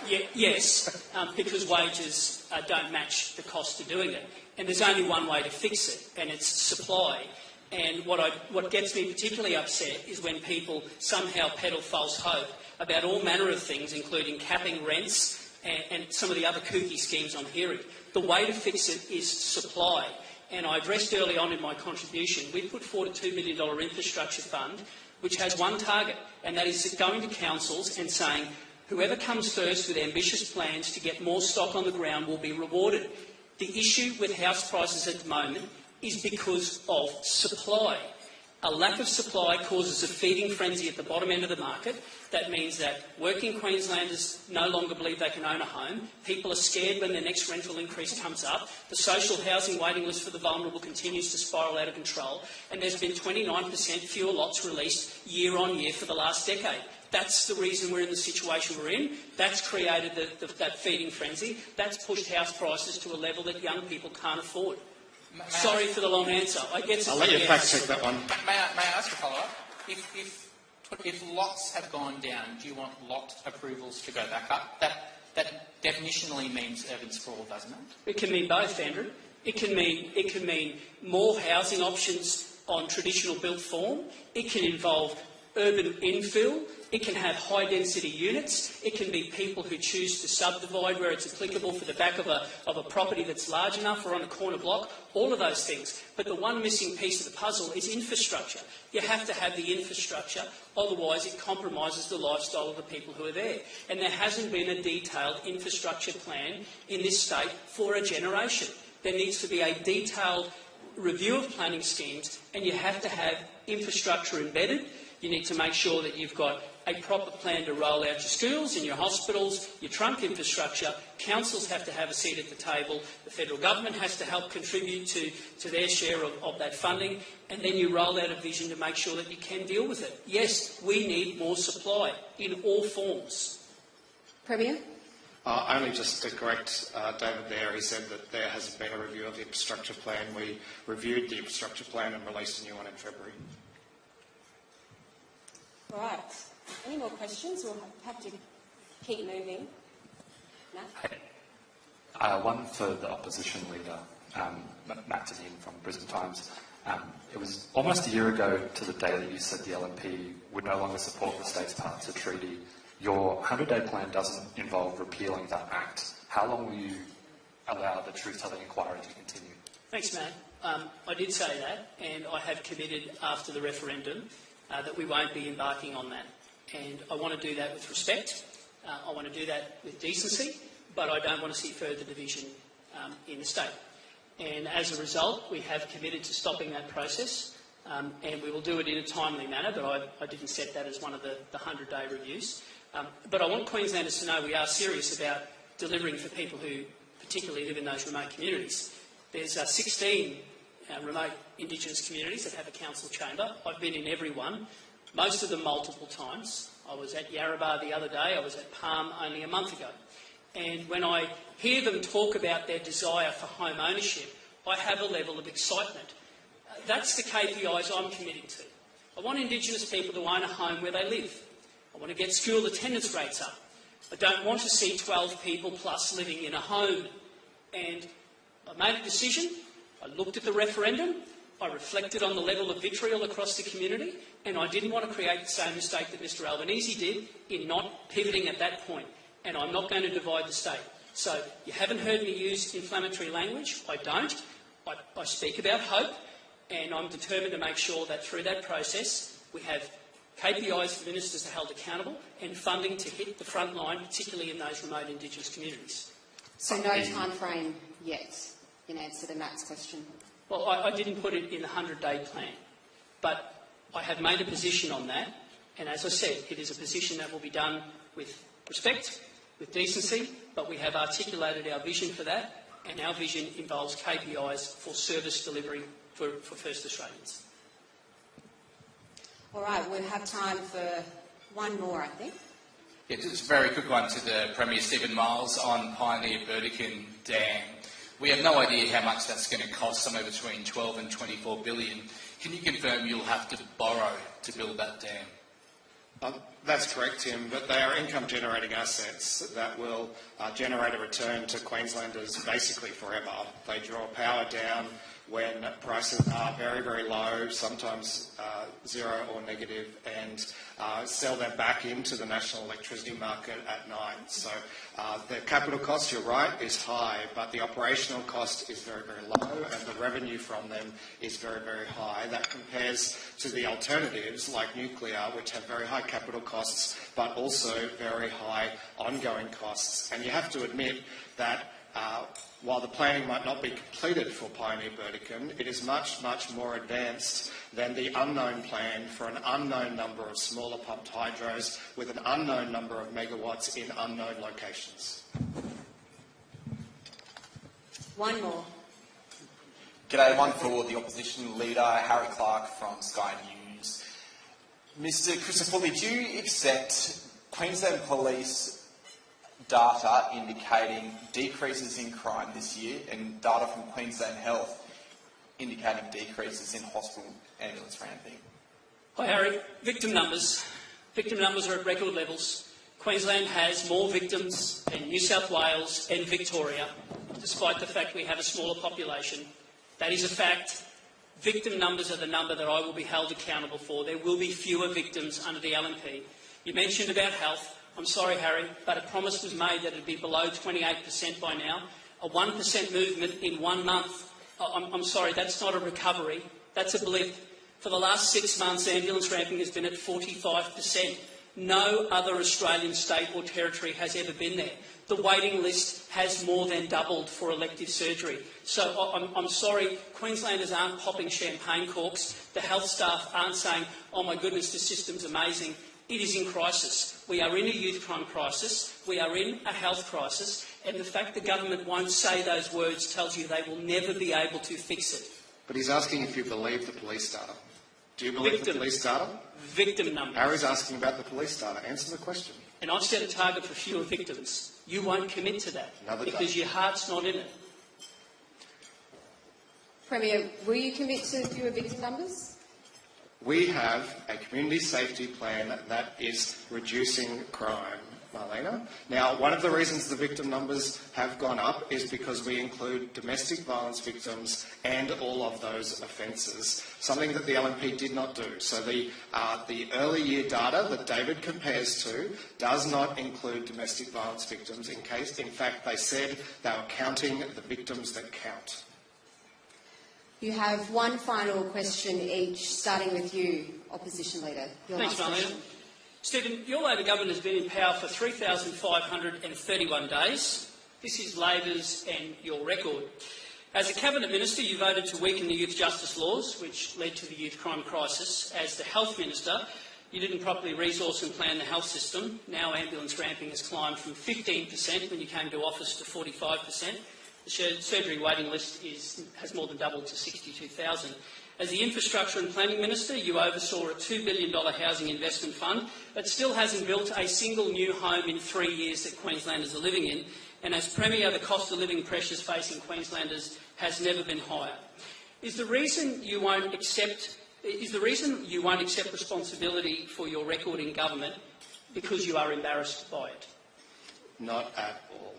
only. Yes, because wages don't match the cost of doing it. And there's only one way to fix it, and it's supply. And what gets me particularly upset is when people somehow peddle false hope about all manner of things, including capping rents and some of the other kooky schemes I'm hearing. The way to fix it is supply. And I addressed early on in my contribution, we put forward a $2 billion infrastructure fund, which has one target, and that is going to councils and saying, whoever comes first with ambitious plans to get more stock on the ground will be rewarded. The issue with house prices at the moment is because of supply. A lack of supply causes a feeding frenzy at the bottom end of the market. That means that working Queenslanders no longer believe they can own a home. People are scared when their next rental increase comes up. The social housing waiting list for the vulnerable continues to spiral out of control. And there's been 29% fewer lots released year on year for the last decade. That's the reason we're in the situation we're in. That's created that feeding frenzy. That's pushed house prices to a level that young people can't afford. Sorry for the long answer. I get I'll let you fact check that one. May I ask a follow-up? If lots have gone down, do you want lot approvals to go back up? That definitionally means urban sprawl, doesn't it? It can mean both, Andrew. It can mean more housing options on traditional built form. It can involve urban infill. It can have high-density units. It can be people who choose to subdivide where it's applicable for the back of a property that's large enough or on a corner block, all of those things. But the one missing piece of the puzzle is infrastructure. You have to have the infrastructure, otherwise it compromises the lifestyle of the people who are there. And there hasn't been a detailed infrastructure plan in this state for a generation. There needs to be a detailed review of planning schemes, and you have to have infrastructure embedded. You need to make sure that you've got a proper plan to roll out your schools and your hospitals, your trunk infrastructure. Councils have to have a seat at the table. The federal government has to help contribute to their share of that funding. And then you roll out a vision to make sure that you can deal with it. Yes, we need more supply in all forms. Premier? Only just to correct David there, he said that there hasn't been a review of the infrastructure plan. We reviewed the infrastructure plan and released a new one in February. Right. Any more questions? We'll have to keep moving. No? One for the opposition leader, Matt Tanine from Brisbane Times. It was almost a year ago to the day that you said the LNP would no longer support the state's part to treaty. Your 100-day plan doesn't involve repealing that act. How long will you allow the truth-telling inquiry to continue? Thanks, Matt. I did say that, and I have committed after the referendum that we won't be embarking on that. And I want to do that with respect. I want to do that with decency, but I don't want to see further division in the state. And as a result, we have committed to stopping that process, and we will do it in a timely manner, but I didn't set that as one of the 100-day reviews. But I want Queenslanders to know we are serious about delivering for people who particularly live in those remote communities. There's 16 remote Indigenous communities that have a council chamber. I've been in every one, most of them multiple times. I was at Yarrabah the other day, I was at Palm only a month ago. And when I hear them talk about their desire for home ownership, I have a level of excitement. That's the KPIs I'm committing to. I want Indigenous people to own a home where they live. I want to get school attendance rates up. I don't want to see 12 people plus living in a home. And I made a decision. I looked at the referendum, I reflected on the level of vitriol across the community, and I didn't want to create the same mistake that Mr Albanese did in not pivoting at that point. And I'm not going to divide the state. So you haven't heard me use inflammatory language. I don't. I speak about hope, and I'm determined to make sure that through that process we have KPIs for ministers are held accountable and funding to hit the front line, particularly in those remote Indigenous communities. So no time frame yet in answer to Matt's question? Well, I didn't put it in the 100-day plan, but I have made a position on that, and as I said, it is a position that will be done with respect, with decency, but we have articulated our vision for that, and our vision involves KPIs for service delivery for First Australians. All right, we'll have time for one more, I think. Yeah, just a very quick one to the Premier Stephen Miles on Pioneer Burdekin Dam. We have no idea how much that's going to cost, somewhere between 12 and 24 billion. Can you confirm you'll have to borrow to build that dam? That's correct, Tim, but they are income-generating assets that will generate a return to Queenslanders basically forever. They draw power down when prices are very, very low, sometimes zero or negative, and sell that back into the national electricity market at night. So the capital cost, you're right, is high, but the operational cost is very, very low, and the revenue from them is very, very high. That compares to the alternatives like nuclear, which have very high capital costs, but also very high ongoing costs. And you have to admit that while the planning might not be completed for Pioneer Burdekin, it is much, much more advanced than the unknown plan for an unknown number of smaller pumped hydros with an unknown number of megawatts in unknown locations. One more. G'day, one for the opposition leader, Harry Clark from Sky News. Mr Christopherly, do you accept Queensland Police data indicating decreases in crime this year and data from Queensland Health indicating decreases in hospital ambulance ramping? Hi Harry. Victim numbers are at record levels. Queensland has more victims than New South Wales and Victoria, despite the fact we have a smaller population. That is a fact. Victim numbers are the number that I will be held accountable for. There will be fewer victims under the LNP. You mentioned about health. I'm sorry, Harry, but a promise was made that it would be below 28% by now. A 1% movement in 1 month. I'm sorry, that's not a recovery. That's a blip. For the last 6 months, ambulance ramping has been at 45%. No other Australian state or territory has ever been there. The waiting list has more than doubled for elective surgery. So I'm sorry, Queenslanders aren't popping champagne corks. The health staff aren't saying, oh my goodness, the system's amazing. It is in crisis. We are in a youth crime crisis. We are in a health crisis. And the fact the government won't say those words tells you they will never be able to fix it. But he's asking if you believe the police data. Do you believe the police data? Victim numbers. Harry's asking about the police data. Answer the question. And I've set a target for fewer victims. You won't commit to that because your heart's not in it. Premier, will you commit to fewer victim numbers? We have a community safety plan that is reducing crime, Marlena. Now, one of the reasons the victim numbers have gone up is because we include domestic violence victims and all of those offences, something that the LNP did not do. So the early year data that David compares to does not include domestic violence victims. In fact, they said they were counting the victims that count. You have one final question each, starting with you, Opposition Leader. Thanks, Marlene. Stephen, your Labor government has been in power for 3,531 days. This is Labor's and your record. As a Cabinet Minister, you voted to weaken the youth justice laws, which led to the youth crime crisis. As the Health Minister, you didn't properly resource and plan the health system. Now ambulance ramping has climbed from 15% when you came to office to 45%. The surgery waiting list has more than doubled to 62,000. As the Infrastructure and Planning Minister, you oversaw a $2 billion housing investment fund that still hasn't built a single new home in 3 years that Queenslanders are living in. And as Premier, the cost of living pressures facing Queenslanders has never been higher. Is the reason you won't accept responsibility for your record in government because you are embarrassed by it? Not at all.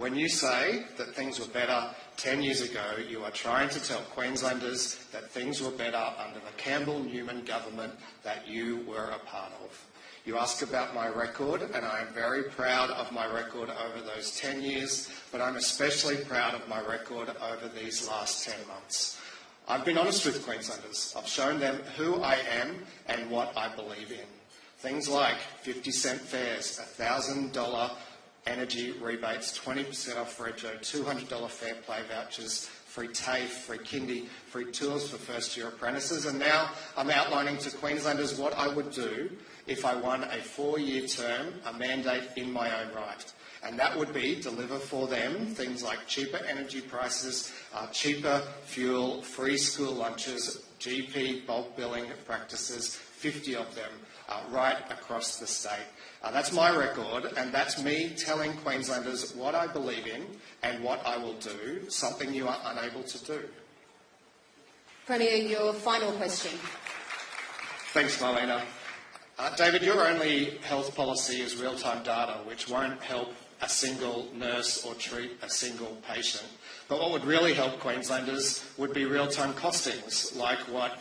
When you say that things were better 10 years ago, you are trying to tell Queenslanders that things were better under the Campbell-Newman government that you were a part of. You ask about my record, and I am very proud of my record over those 10 years, but I'm especially proud of my record over these last 10 months. I've been honest with Queenslanders. I've shown them who I am and what I believe in. Things like 50-cent fares, $1,000 energy rebates, 20% off Rego, $200 fair play vouchers, free TAFE, free kindy, free tours for first-year apprentices. And now I'm outlining to Queenslanders what I would do if I won a 4-year term, a mandate in my own right. And that would be deliver for them things like cheaper energy prices, cheaper fuel, free school lunches, GP bulk billing practices, 50 of them, right across the state. That's my record, and that's me telling Queenslanders what I believe in and what I will do, something you are unable to do. Premier, your final question. Thanks, Marlena. David, your only health policy is real-time data, which won't help a single nurse or treat a single patient. But what would really help Queenslanders would be real-time costings, like what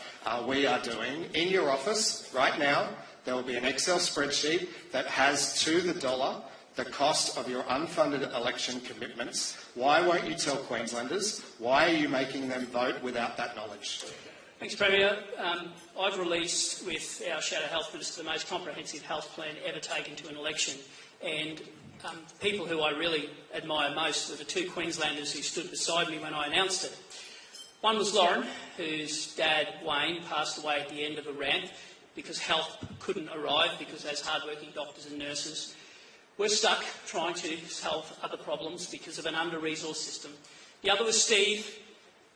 we are doing. In your office right now, there will be an Excel spreadsheet that has to the dollar the cost of your unfunded election commitments. Why won't you tell Queenslanders? Why are you making them vote without that knowledge? Thanks, Premier. I've released with our Shadow Health Minister the most comprehensive health plan ever taken to an election, and people who I really admire most were the two Queenslanders who stood beside me when I announced it. One was Lauren, whose dad, Wayne, passed away at the end of a ramp because help couldn't arrive because as hard-working doctors and nurses were stuck trying to solve other problems because of an under-resourced system. The other was Steve,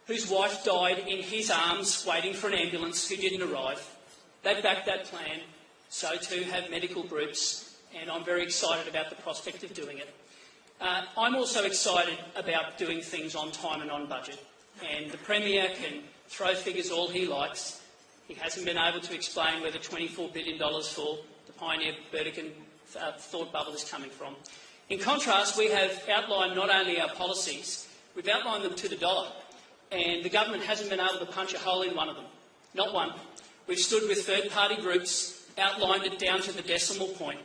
whose wife died in his arms waiting for an ambulance who didn't arrive. They backed that plan, so too have medical groups, and I'm very excited about the prospect of doing it. I'm also excited about doing things on time and on budget, and the Premier can throw figures all he likes. He hasn't been able to explain where the $24 billion for the Pioneer Burdekin thought bubble is coming from. In contrast, we have outlined not only our policies, we've outlined them to the dollar, and the government hasn't been able to punch a hole in one of them. Not one. We've stood with third-party groups, outlined it down to the decimal point.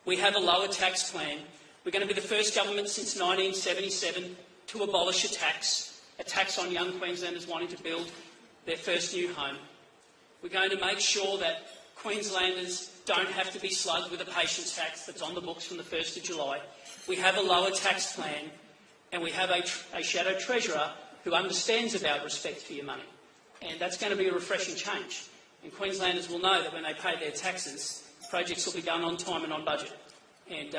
We have a lower tax plan. We're going to be the first government since 1977 to abolish a tax on young Queenslanders wanting to build their first new home. We're going to make sure that Queenslanders don't have to be slugged with a patient's tax that's on the books from the 1st of July. We have a lower tax plan, and we have a Shadow Treasurer who understands about respect for your money. And that's going to be a refreshing change. And Queenslanders will know that when they pay their taxes, projects will be done on time and on budget. And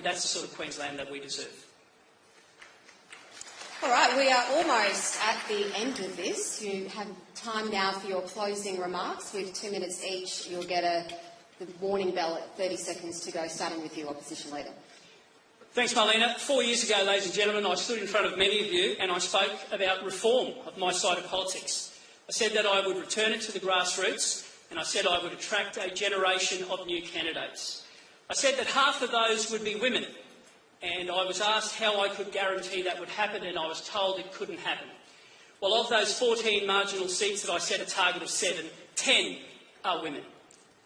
that's the sort of Queensland that we deserve. All right, we are almost at the end of this. You have time now for your closing remarks. With 2 minutes each, you'll get the warning bell at 30 seconds to go, starting with you, Opposition Leader. Thanks, Marlena. 4 years ago, ladies and gentlemen, I stood in front of many of you and I spoke about reform of my side of politics. I said that I would return it to the grassroots, and I said I would attract a generation of new candidates. I said that half of those would be women, and I was asked how I could guarantee that would happen, and I was told it couldn't happen. Well, of those 14 marginal seats that I set a target of 7, 10 are women,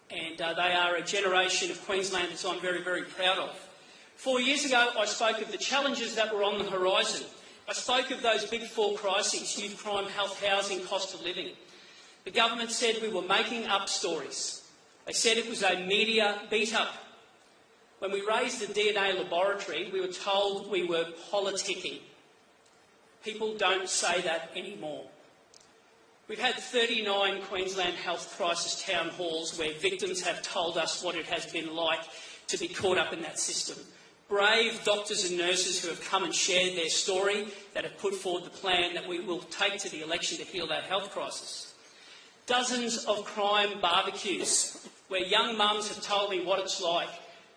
and they are a generation of Queenslanders I'm very, very proud of. 4 years ago, I spoke of the challenges that were on the horizon. I spoke of those big four crises: youth crime, health, housing, cost of living. The government said we were making up stories. They said it was a media beat-up. When we raised the DNA laboratory, we were told we were politicking. People don't say that anymore. We've had 39 Queensland health crisis town halls where victims have told us what it has been like to be caught up in that system. Brave doctors and nurses who have come and shared their story, that have put forward the plan that we will take to the election to heal that health crisis. Dozens of crime barbecues where young mums have told me what it's like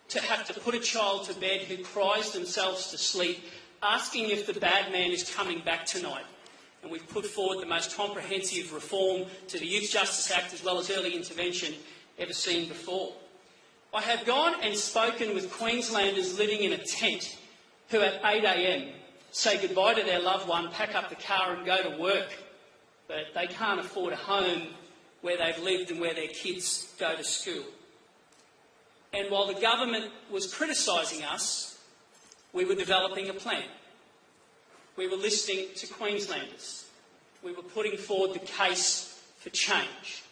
to have to put a child to bed who cries themselves to sleep, asking if the bad man is coming back tonight. And we've put forward the most comprehensive reform to the Youth Justice Act as well as early intervention ever seen before. I have gone and spoken with Queenslanders living in a tent who at 8 a.m. say goodbye to their loved one, pack up the car and go to work, but they can't afford a home where they've lived and where their kids go to school. And while the government was criticising us, we were developing a plan. We were listening to Queenslanders. We were putting forward the case for change.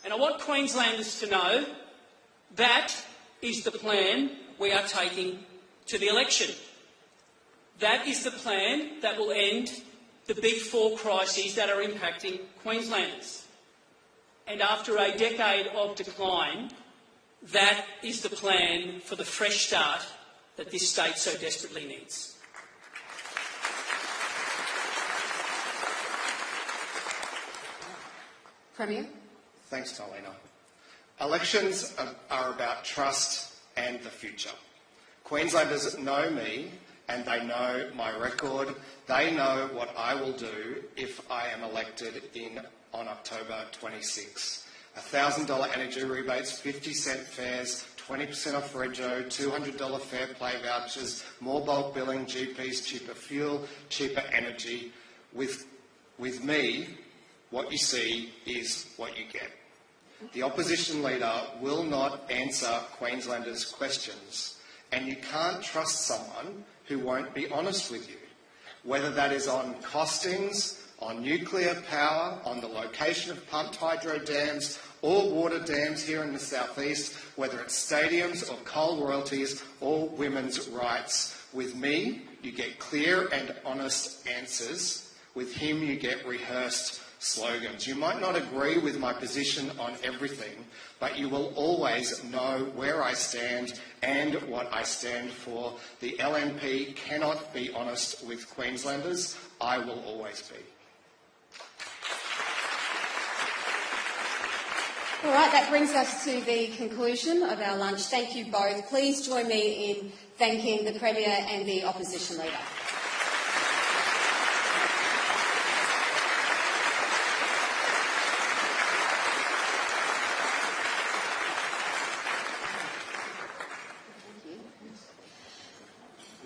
And I want Queenslanders to know that is the plan we are taking to the election. That is the plan that will end the big four crises that are impacting Queenslanders. And after a decade of decline, that is the plan for the fresh start that this state so desperately needs. Premier. Thanks, Marlena. Elections are about trust and the future. Queenslanders know me and they know my record. They know what I will do if I am elected on October 26. $1,000 energy rebates, 50-cent fares, 20% off rego, $200 fair play vouchers, more bulk billing, GPs, cheaper fuel, cheaper energy. With me, what you see is what you get. The opposition leader will not answer Queenslanders' questions, and you can't trust someone who won't be honest with you, whether that is on costings, on nuclear power, on the location of pumped hydro dams or water dams here in the southeast, whether it's stadiums or coal royalties or women's rights. With me, you get clear and honest answers. With him, you get rehearsed slogans. You might not agree with my position on everything, but you will always know where I stand and what I stand for. The LNP cannot be honest with Queenslanders. I will always be. All right, that brings us to the conclusion of our lunch. Thank you both. Please join me in thanking the Premier and the Opposition Leader.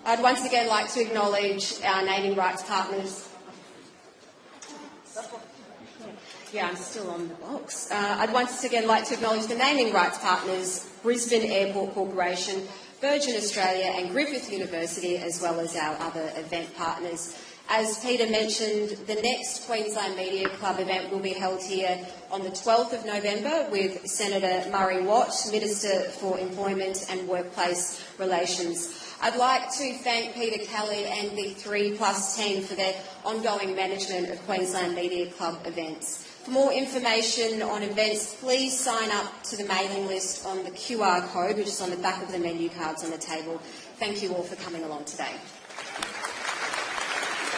I'd once again like to acknowledge our naming rights partners. Yeah, I'm still on the box. I'd once again like to acknowledge the naming rights partners, Brisbane Airport Corporation, Virgin Australia and Griffith University, as well as our other event partners. As Peter mentioned, the next Queensland Media Club event will be held here on the 12th of November with Senator Murray Watt, Minister for Employment and Workplace Relations. I'd like to thank Peter Kelly and the 3+ team for their ongoing management of Queensland Media Club events. For more information on events, please sign up to the mailing list on the QR code, which is on the back of the menu cards on the table. Thank you all for coming along today.